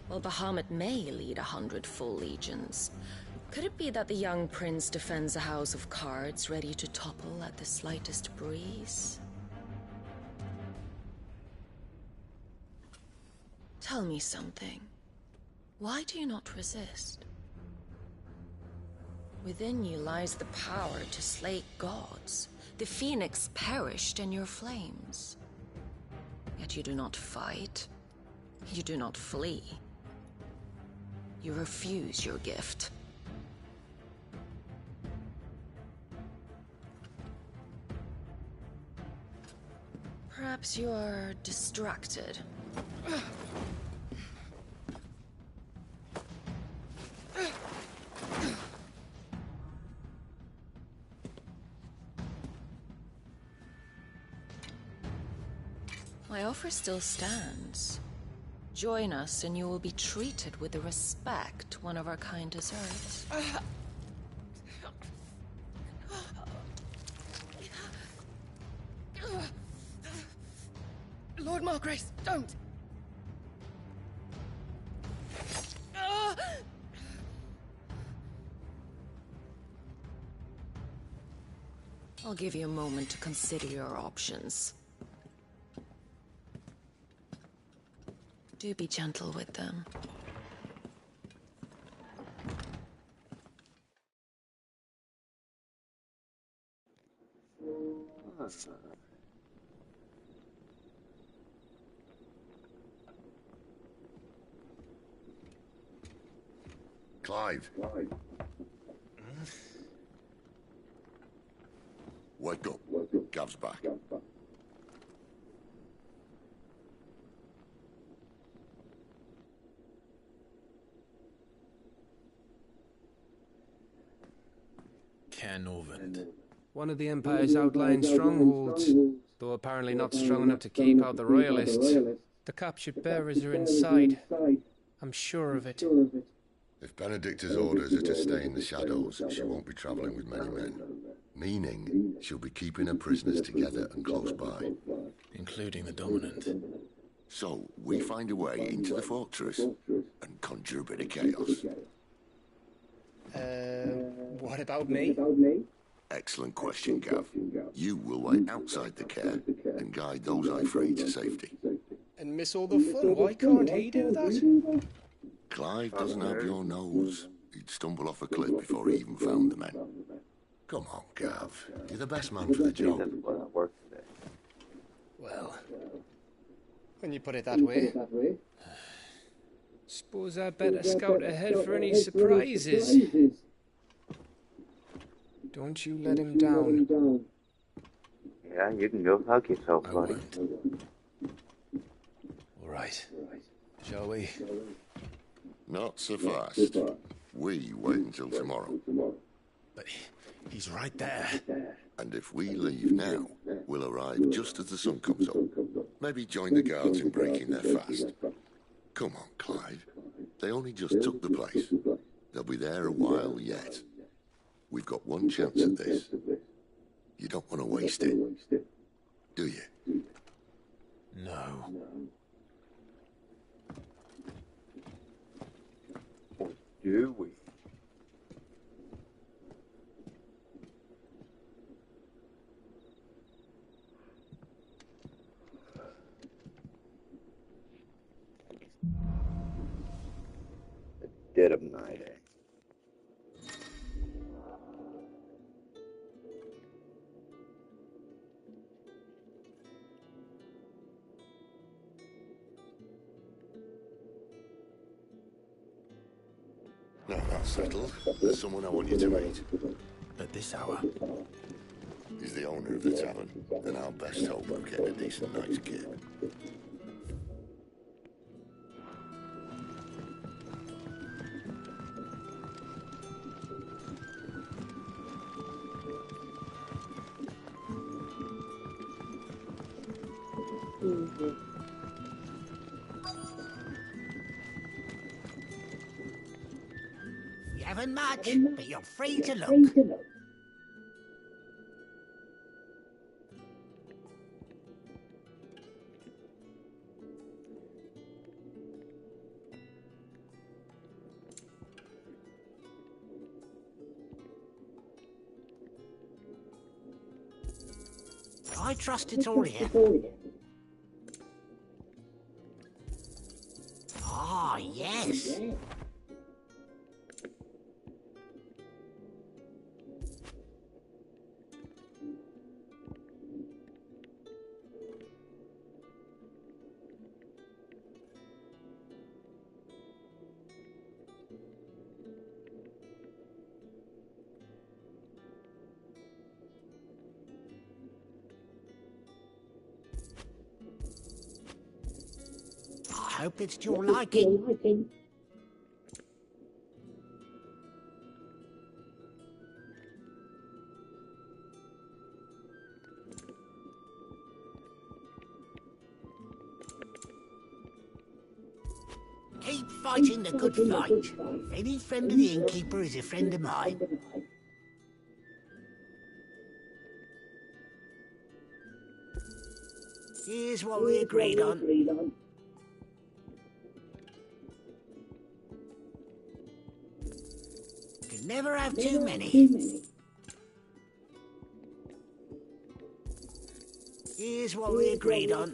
While Bahamut may lead 100 full legions, could it be that the young prince defends a house of cards ready to topple at the slightest breeze? Tell me something. Why do you not resist? Within you lies the power to slay gods. The phoenix perished in your flames. Yet you do not fight. You do not flee. You refuse your gift. Perhaps you are distracted. My offer still stands. Join us and you will be treated with the respect one of our kind deserves. Lord Margrace, don't! I'll give you a moment to consider your options. Do be gentle with them. Clive. Wake up. Gav's back. Canovant. One of the Empire's outlying strongholds, though apparently not strong enough to keep out the Royalists. The captured bearers are inside. I'm sure of it. If Benedicta's orders are to stay in the shadows, she won't be travelling with many men. Meaning, she'll be keeping her prisoners together and close by. Including the Dominant. So, we find a way into the fortress and conjure a bit of chaos. What about me? Excellent question, Gav. You will wait outside the care and guide those I free to safety. And miss all the fun. Why can't he do that? Clive doesn't have your nose. He'd stumble off a cliff before he even found the men. Come on, Gav. You're the best man for the job. Well, when you put it that way, suppose I'd better scout ahead for any surprises. Don't you let him down. Yeah, you can go fuck yourself, buddy. All right. Shall we? Not so fast. We wait until tomorrow. But he's right there. And if we leave now, we'll arrive just as the sun comes up. Maybe join the guards in breaking their fast. Come on, Clive. They only just took the place. They'll be there a while yet. We've got one chance at this. You don't want to waste it, do you? No. Do we? The dead of night, eh? Now that's settled. There's someone I want you to meet. At this hour? He's the owner of the tavern, and our best hope of getting a decent night's kid. You haven't much, but you're free to look. I trust it's all here. Ah, yes. I hope it's to your liking. fighting the good fight. Any friend of the innkeeper is a friend of mine. Here's what we agreed on. Can never have too many. Here's what we agreed on.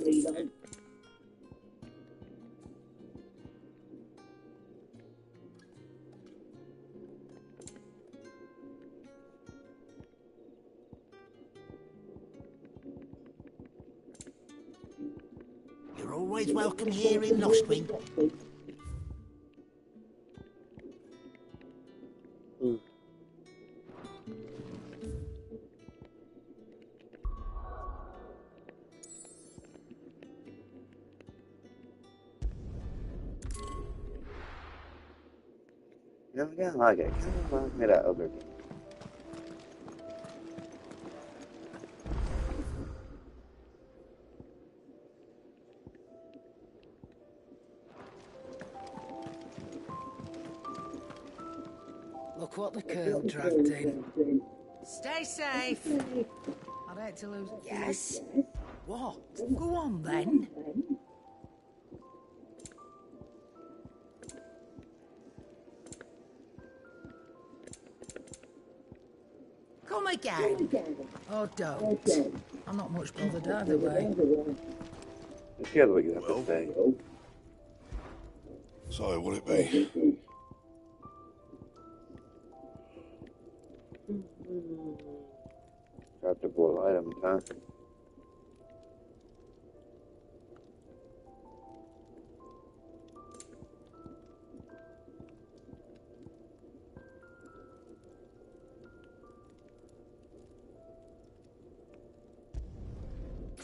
You're always welcome here in Lostwing. You know, yeah, I like it. Kind of reminds me of that other game. Look what the curl dragged in. Stay safe. I'd hate to lose... Yes? What? Go on, then. Come again. Oh, don't. I'm not much bothered either way. Let's hear what you have to say. So, what it be? Draftable items, huh?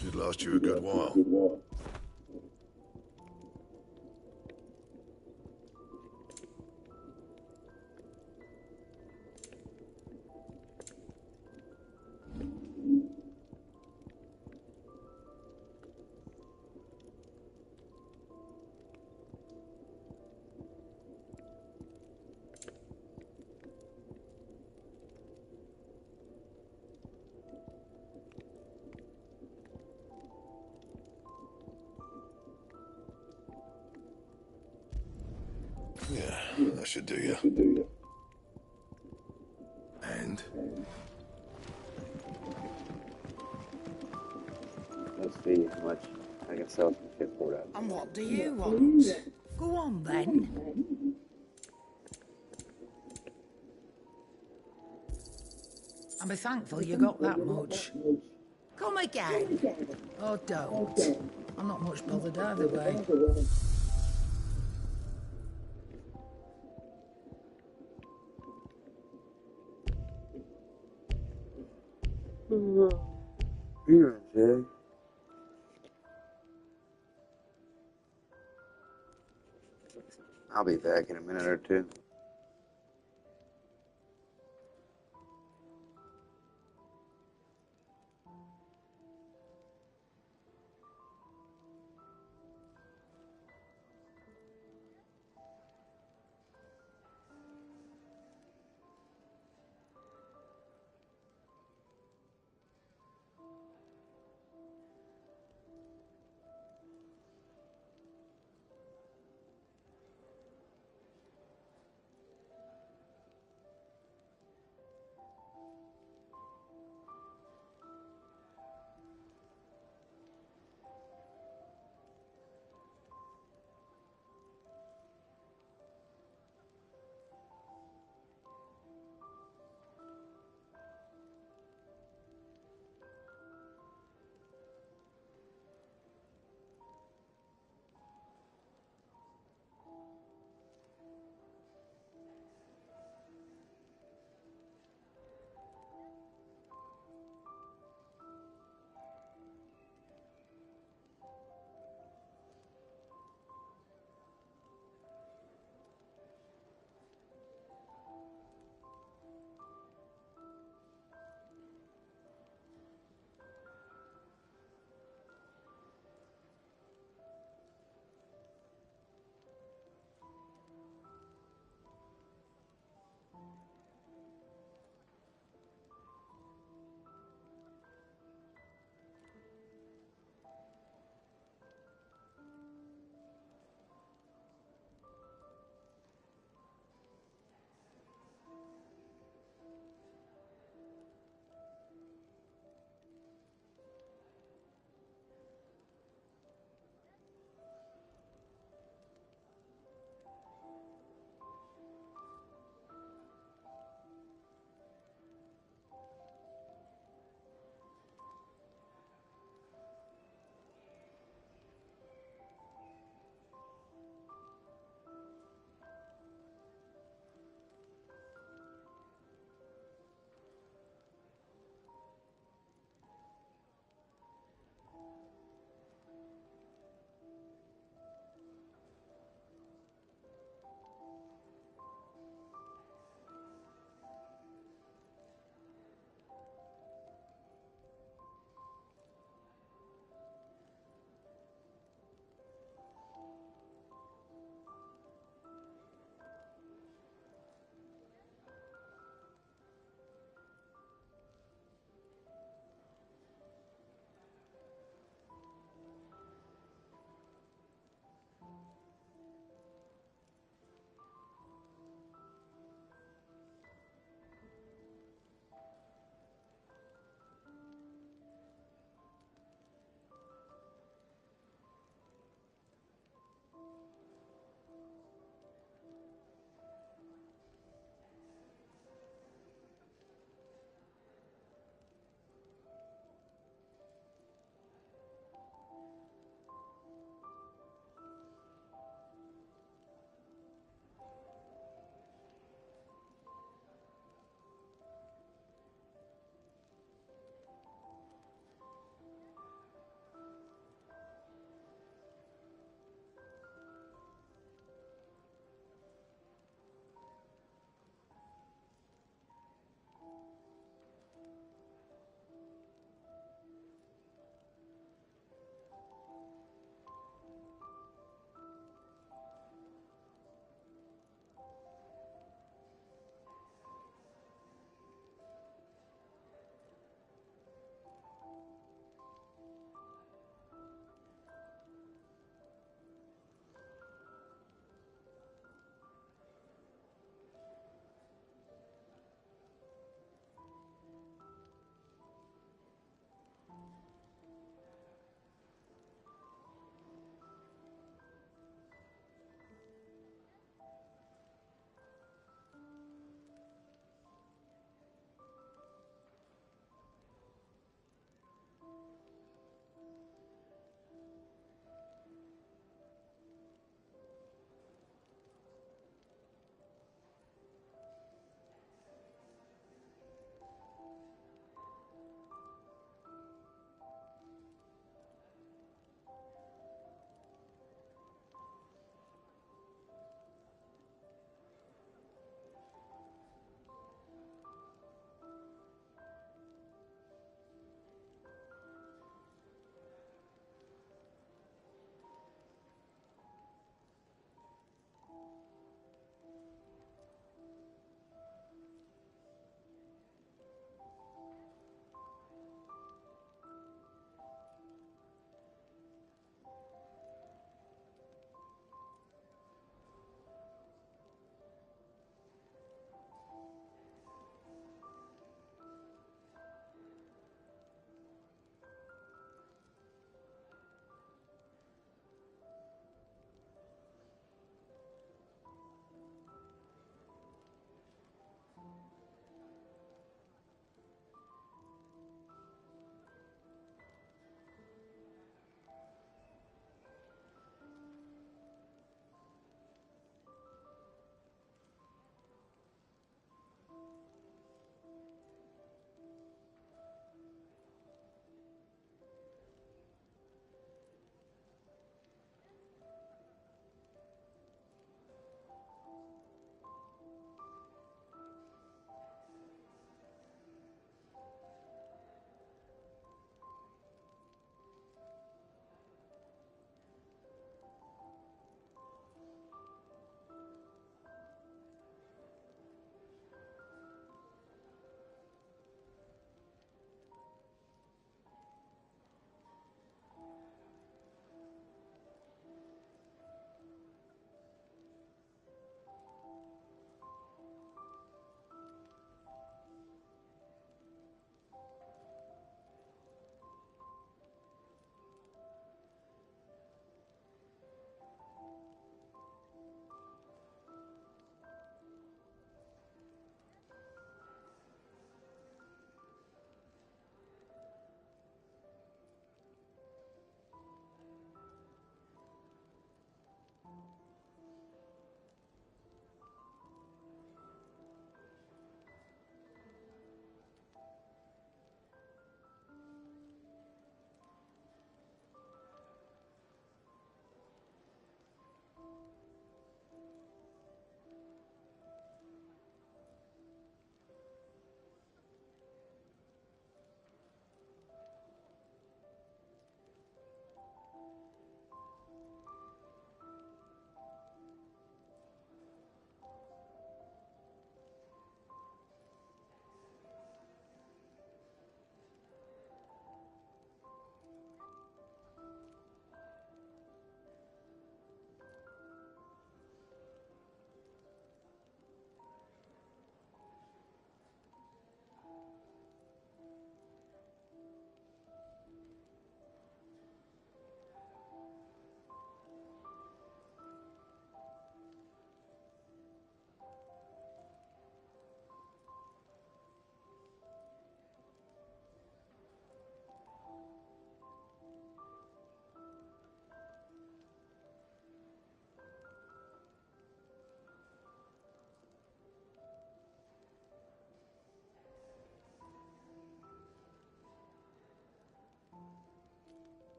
Should last you a good while. Yeah, that should do you. And? Let's see how much I can sell some shit for that. And what do you want? Go on, then. And be thankful you got that much. Come again. Oh, don't. I'm not much bothered either way. Here, Jay. I'll be back in a minute or two.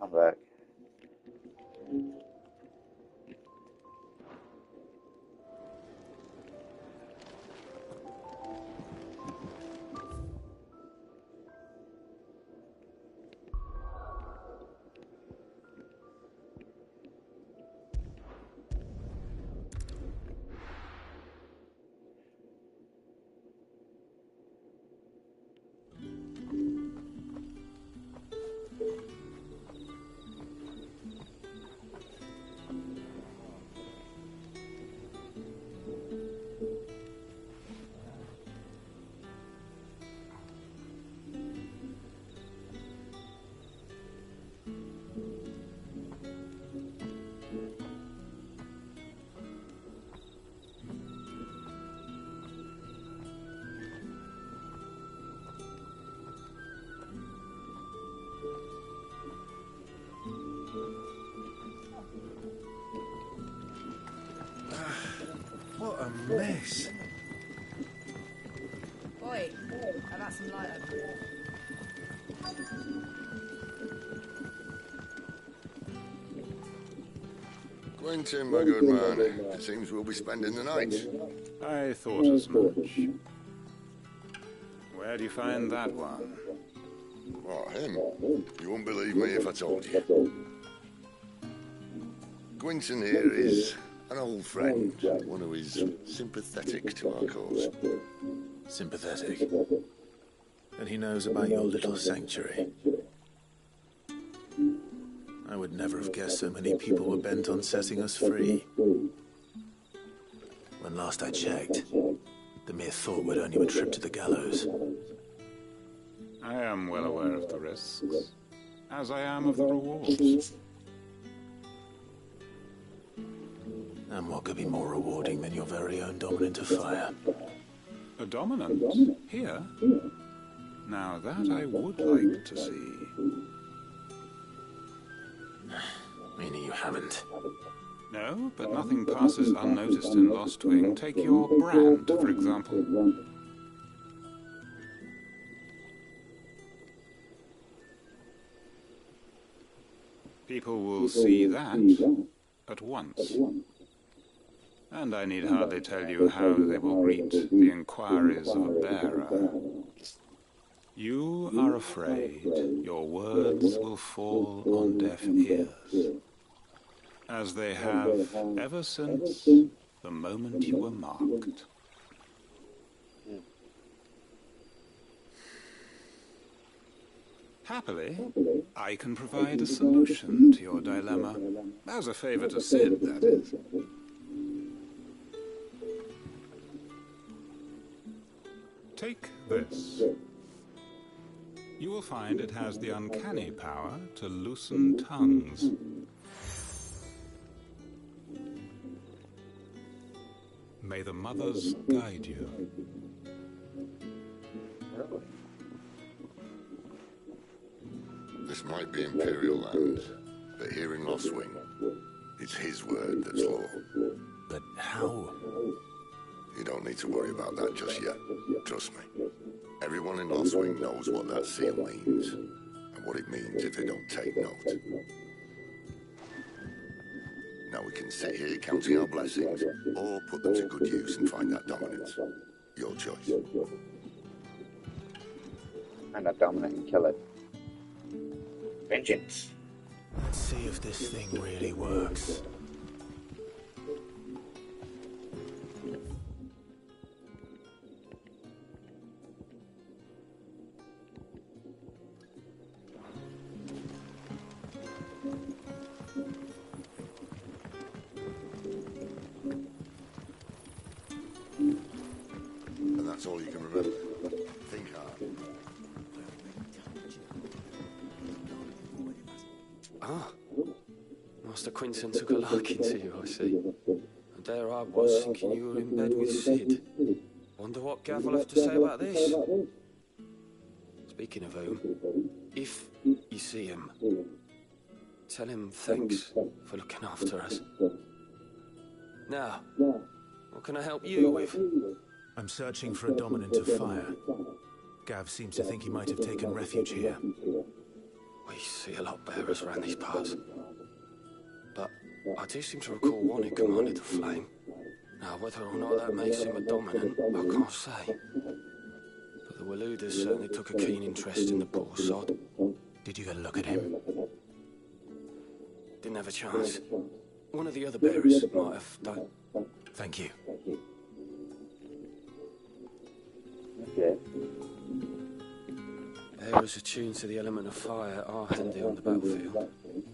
I'm back. What a mess. Oi, how about some light over here? Quentin, my good man, it seems we'll be spending the night. I thought as much. Where do you find that one? What, him? You wouldn't believe me if I told you. Quentin here is an old friend, one who is sympathetic to our cause. Sympathetic? And he knows about your little sanctuary. I would never have guessed so many people were bent on setting us free. When last I checked, the mere thought would earn you a trip to the gallows. I am well aware of the risks, as I am of the rewards. And what could be more rewarding than your very own dominant of fire? A dominant? Here? Now that I would like to see. Meaning you haven't? No, but nothing passes unnoticed in Lost Wing. Take your brand, for example. People will see that at once. And I need hardly tell you how they will greet the inquiries of a bearer. You are afraid your words will fall on deaf ears, as they have ever since the moment you were marked. Happily, I can provide a solution to your dilemma, as a favor to Sid, that is. Take this. You will find it has the uncanny power to loosen tongues. May the mothers guide you. This might be Imperial land, but here in Lost Wing, it's his word that's law. But how? You don't need to worry about that just yet. Trust me. Everyone in Lost Wing knows what that seal means, and what it means if they don't take note. Now we can sit here counting our blessings, or put them to good use and find that dominance. Your choice. And a dominant and kill it. Vengeance. Let's see if this thing really works. And that's all you can remember. Think hard. Ah, Master Quinton took a liking to you, I see. And there I was, thinking you were in bed with Sid. Wonder what Gav will have to say about this. Speaking of whom, if you see him, tell him thanks for looking after us. Now, what can I help you with? I'm searching for a dominant of fire. Gav seems to think he might have taken refuge here. Well, We see a lot of bearers around these parts. But I do seem to recall one who commanded the flame. Now, whether or not that makes him a dominant, I can't say. But the Waluders certainly took a keen interest in the poor sod. Did you get a look at him? Didn't have a chance. One of the other bearers might have done. Thank you. Okay. Bearers attuned to the element of fire are handy on the battlefield,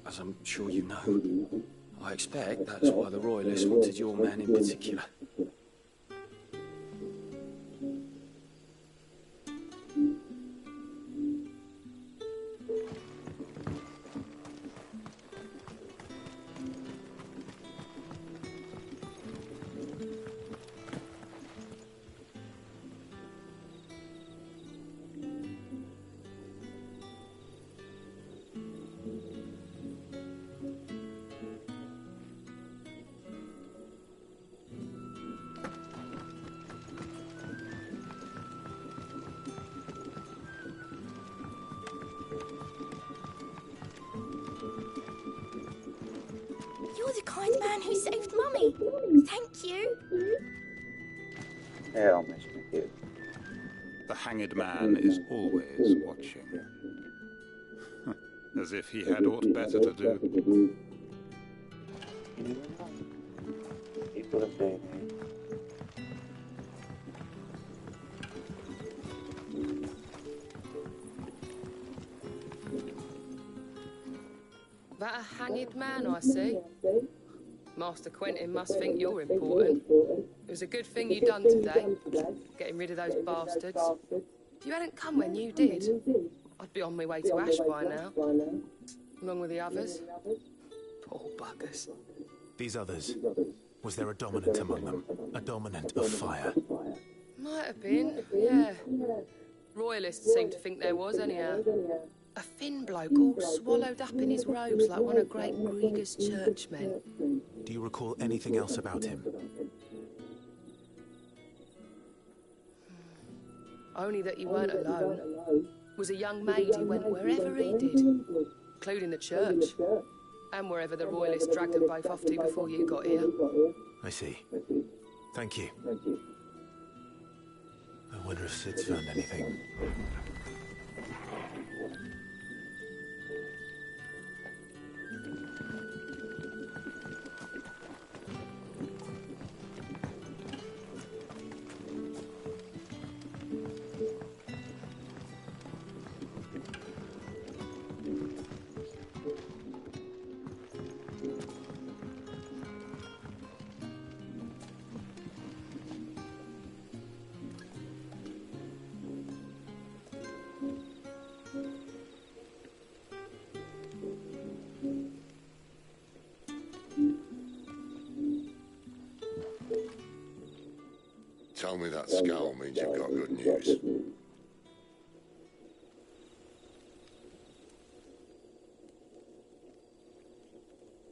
as I'm sure you know. I expect that's why the Royalists wanted your man in particular. You're the kind man who saved Mummy. Thank you. Yeah, I'll mention it here. The hanged man is always watching. As if he had aught better to do. People are saying That a hanged man, I see. Master Quentin must think you're important. It was a good thing you done today, getting rid of those bastards. If you hadn't come when you did, I'd be on my way to Ash by now, along with the others. Poor buggers. These others, was there a dominant among them? A dominant of fire? Might have been, yeah. Royalists seem to think there was, anyhow. A thin bloke all swallowed up in his robes like one of Great Grieger's churchmen. Do you recall anything else about him? Only that he weren't alone. Was a young maid who went wherever he did, including the church, and wherever the Royalists dragged them both off to before you got here. I see. Thank you. I wonder if Sid's found anything. Tell me that scowl means you've got good news.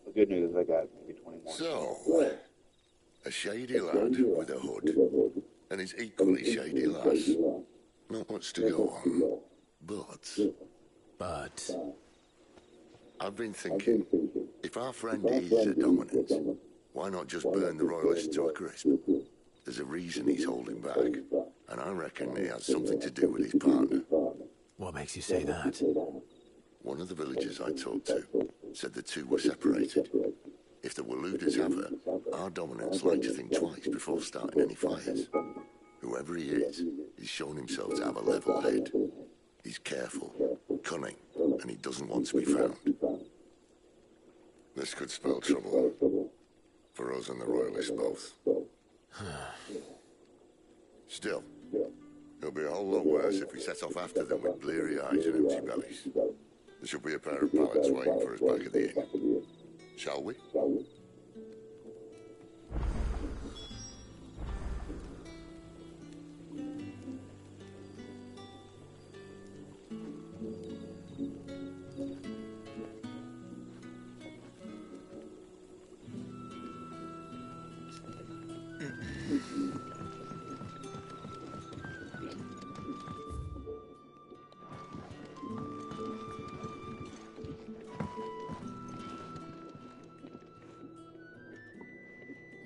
The good news, I got maybe 20 more. So, a shady lad with a hood, and his equally shady lass. Not much to go on, but I've been thinking, if our friend is a dominant, why not just burn the Royalists to a crisp? There's a reason he's holding back, and I reckon he has something to do with his partner. What makes you say that? One of the villagers I talked to said the two were separated. If the Waluders have her, our dominants like to think twice before starting any fires. Whoever he is, he's shown himself to have a level head. He's careful, cunning, and he doesn't want to be found. This could spell trouble. For us and the Royalists both. Still, it'll be a whole lot worse if we set off after them with bleary eyes and empty bellies. There should be a pair of pallets waiting for us back at the inn. Shall we?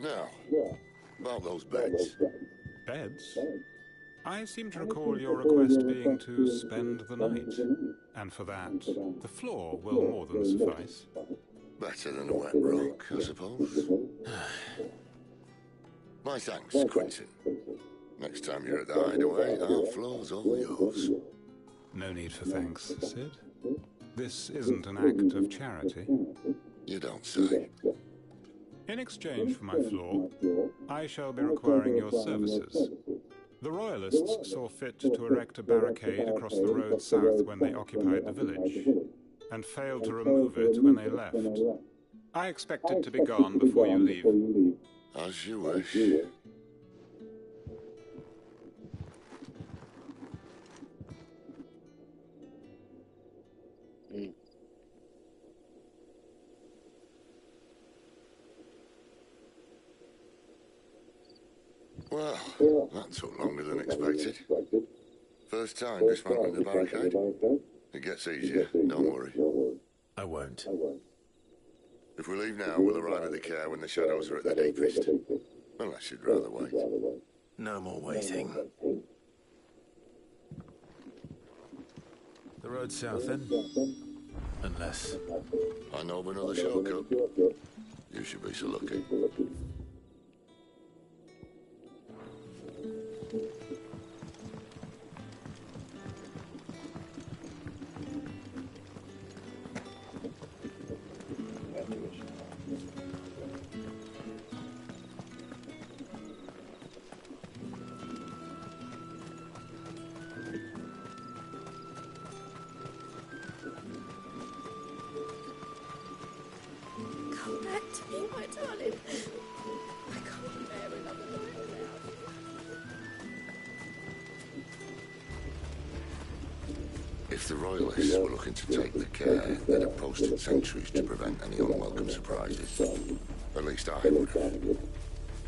Now, about those beds. Beds? I seem to recall your request being to spend the night. And for that, the floor will more than suffice. Better than a wet rock, I suppose. My thanks, Quentin. Next time you're at the hideaway, our floor's all yours. No need for thanks, Sid. This isn't an act of charity. You don't say. In exchange for my floor, I shall be requiring your services. The Royalists saw fit to erect a barricade across the road south when they occupied the village, and failed to remove it when they left. I expect it to be gone before you leave. As you wish. Well, that took longer than expected. First time dismantling the barricade. It gets easier, don't worry. I won't. If we leave now, we'll arrive at the care when the shadows are at their deepest. Unless you'd rather wait. No more waiting. The road south then? Unless... I know of another shortcut. You should be so lucky. Come back to me, my darling. I can't bear another night without you. If the Royalists were looking to take the care, they'd have posted sentries to prevent any unwelcome surprises. At least I would have.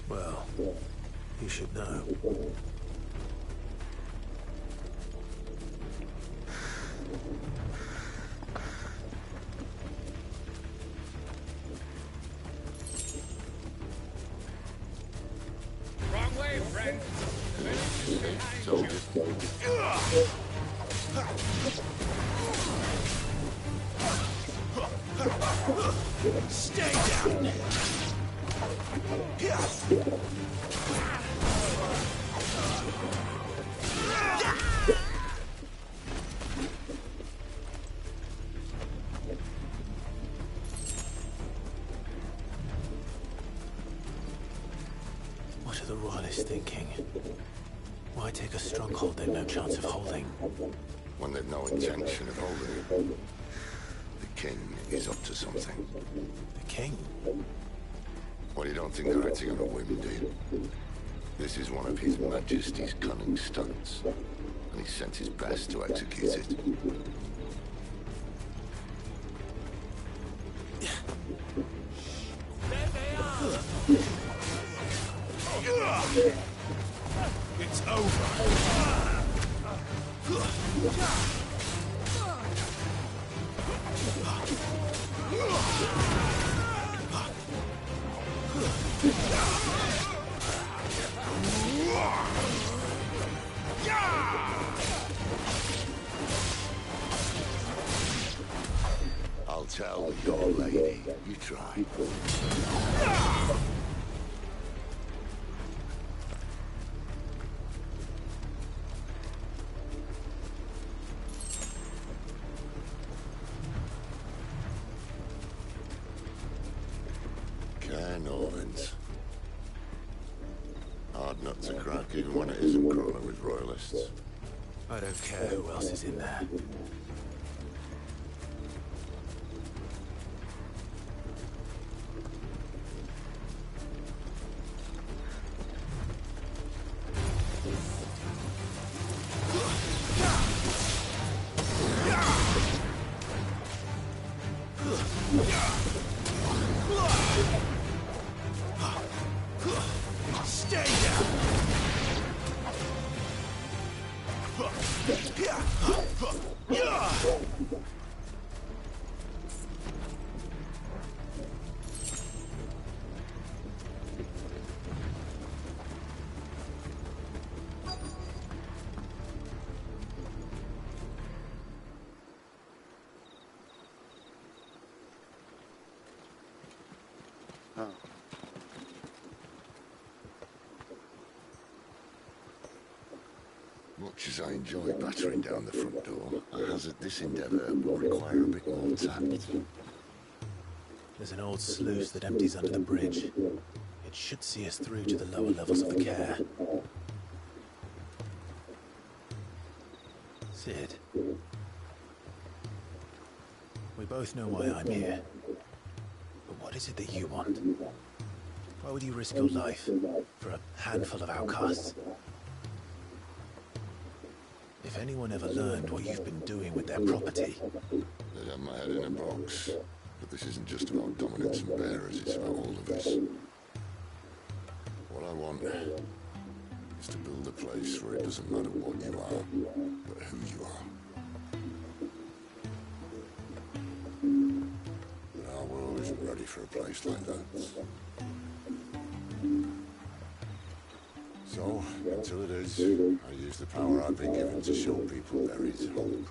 Well, you should know. Wrong way, friend. Stay down! What are the Royalists thinking? Why take a stronghold they've no chance of holding? When they've no intention of holding it. The king is up to something. The king? Well, you don't think they're acting on a whim, do you? This is one of His Majesty's cunning stunts, and he's sent his best to execute it. There they are! It's over. I'll tell your lady. You try. Norvins. Hard nut to crack, even when it isn't crawling with Royalists. I don't care who else is in there. Stay down! Oh. Much as I enjoy battering down the front door, I hazard this endeavour will require a bit more tact. There's an old sluice that empties under the bridge. It should see us through to the lower levels of the care. Sid. We both know why I'm here. But what is it that you want? Why would you risk your life for a handful of outcasts? If anyone ever learned what you've been doing with their property... They'd have my head in a box. But this isn't just about dominance and bearers, it's about all of us. What I want is to build a place where it doesn't matter what you are, but who you are. But our world isn't ready for a place like that. So, until it is, I use the power I've been given to show people there is hope.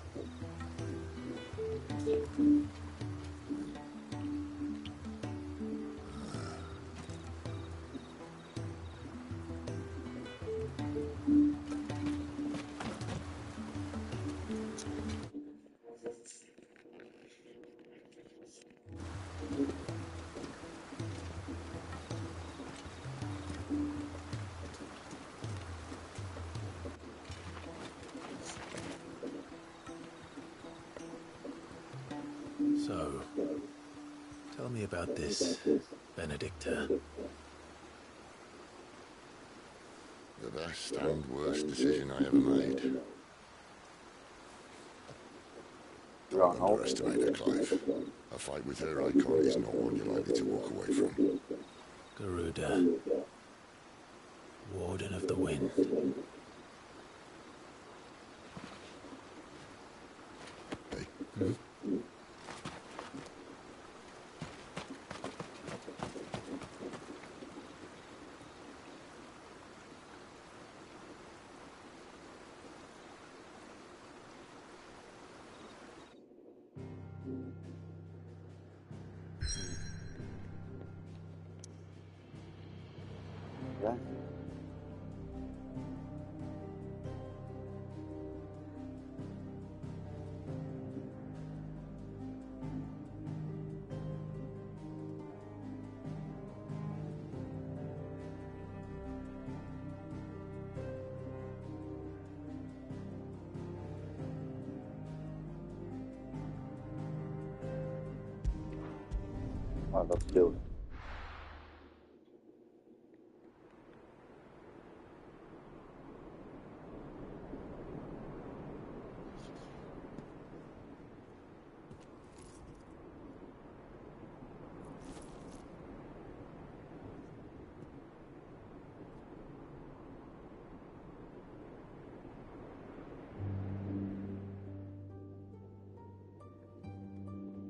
So, tell me about this Benedicta. The best and worst decision I ever made. Don't underestimate her, Clive. A fight with her icon is not one you're likely to walk away from. Garuda, Warden of the Wind. Hey. Hmm? Yeah. I love skills.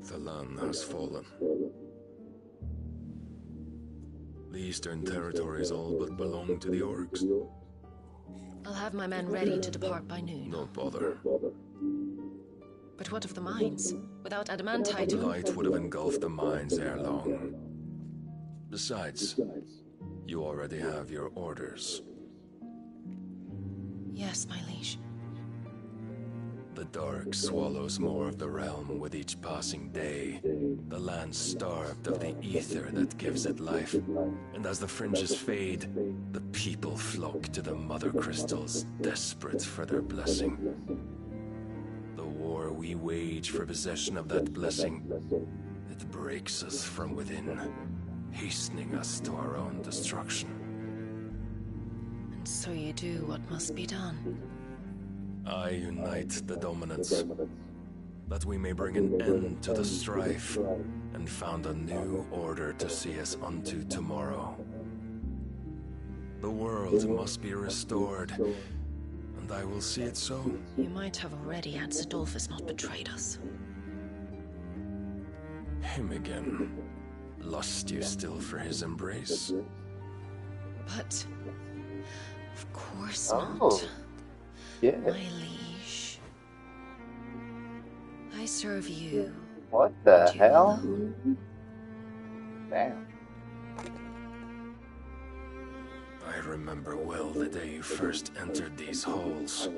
The land has fallen. The Eastern territories all but belong to the orcs. I'll have my men ready to depart by noon. Don't bother. But what of the mines? Without adamantite... Light would have engulfed the mines ere long. Besides, you already have your orders. Yes, my liege. The dark swallows more of the realm with each passing day. The land starved of the ether that gives it life. And as the fringes fade, the people flock to the mother crystals, desperate for their blessing. The war we wage for possession of that blessing, it breaks us from within, hastening us to our own destruction. And so you do what must be done. I unite the dominants, that we may bring an end to the strife, and found a new order to see us unto tomorrow. The world must be restored, and I will see it so. You might have already had Sidolphus not betrayed us. Him again. Lust you still for his embrace? But... of course Oh. not. Yeah. My liege. I serve you. What the and you hell? alone. Damn. I remember well the day you first entered these halls.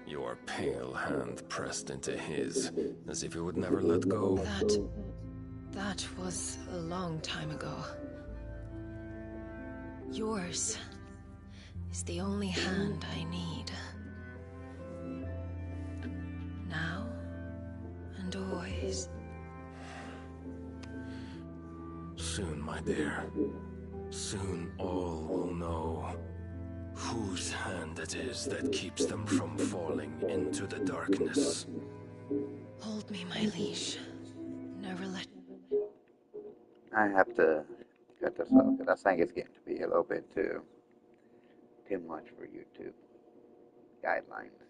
Your pale hand pressed into his, as if it would never let go. That was a long time ago. Yours is the only hand I need. Now and always. Soon, my dear. Soon all will know whose hand it is that keeps them from falling into the darkness. Hold me, my liege. Never let... I have to cut this off because I think it's getting to be a little bit too much for YouTube guidelines.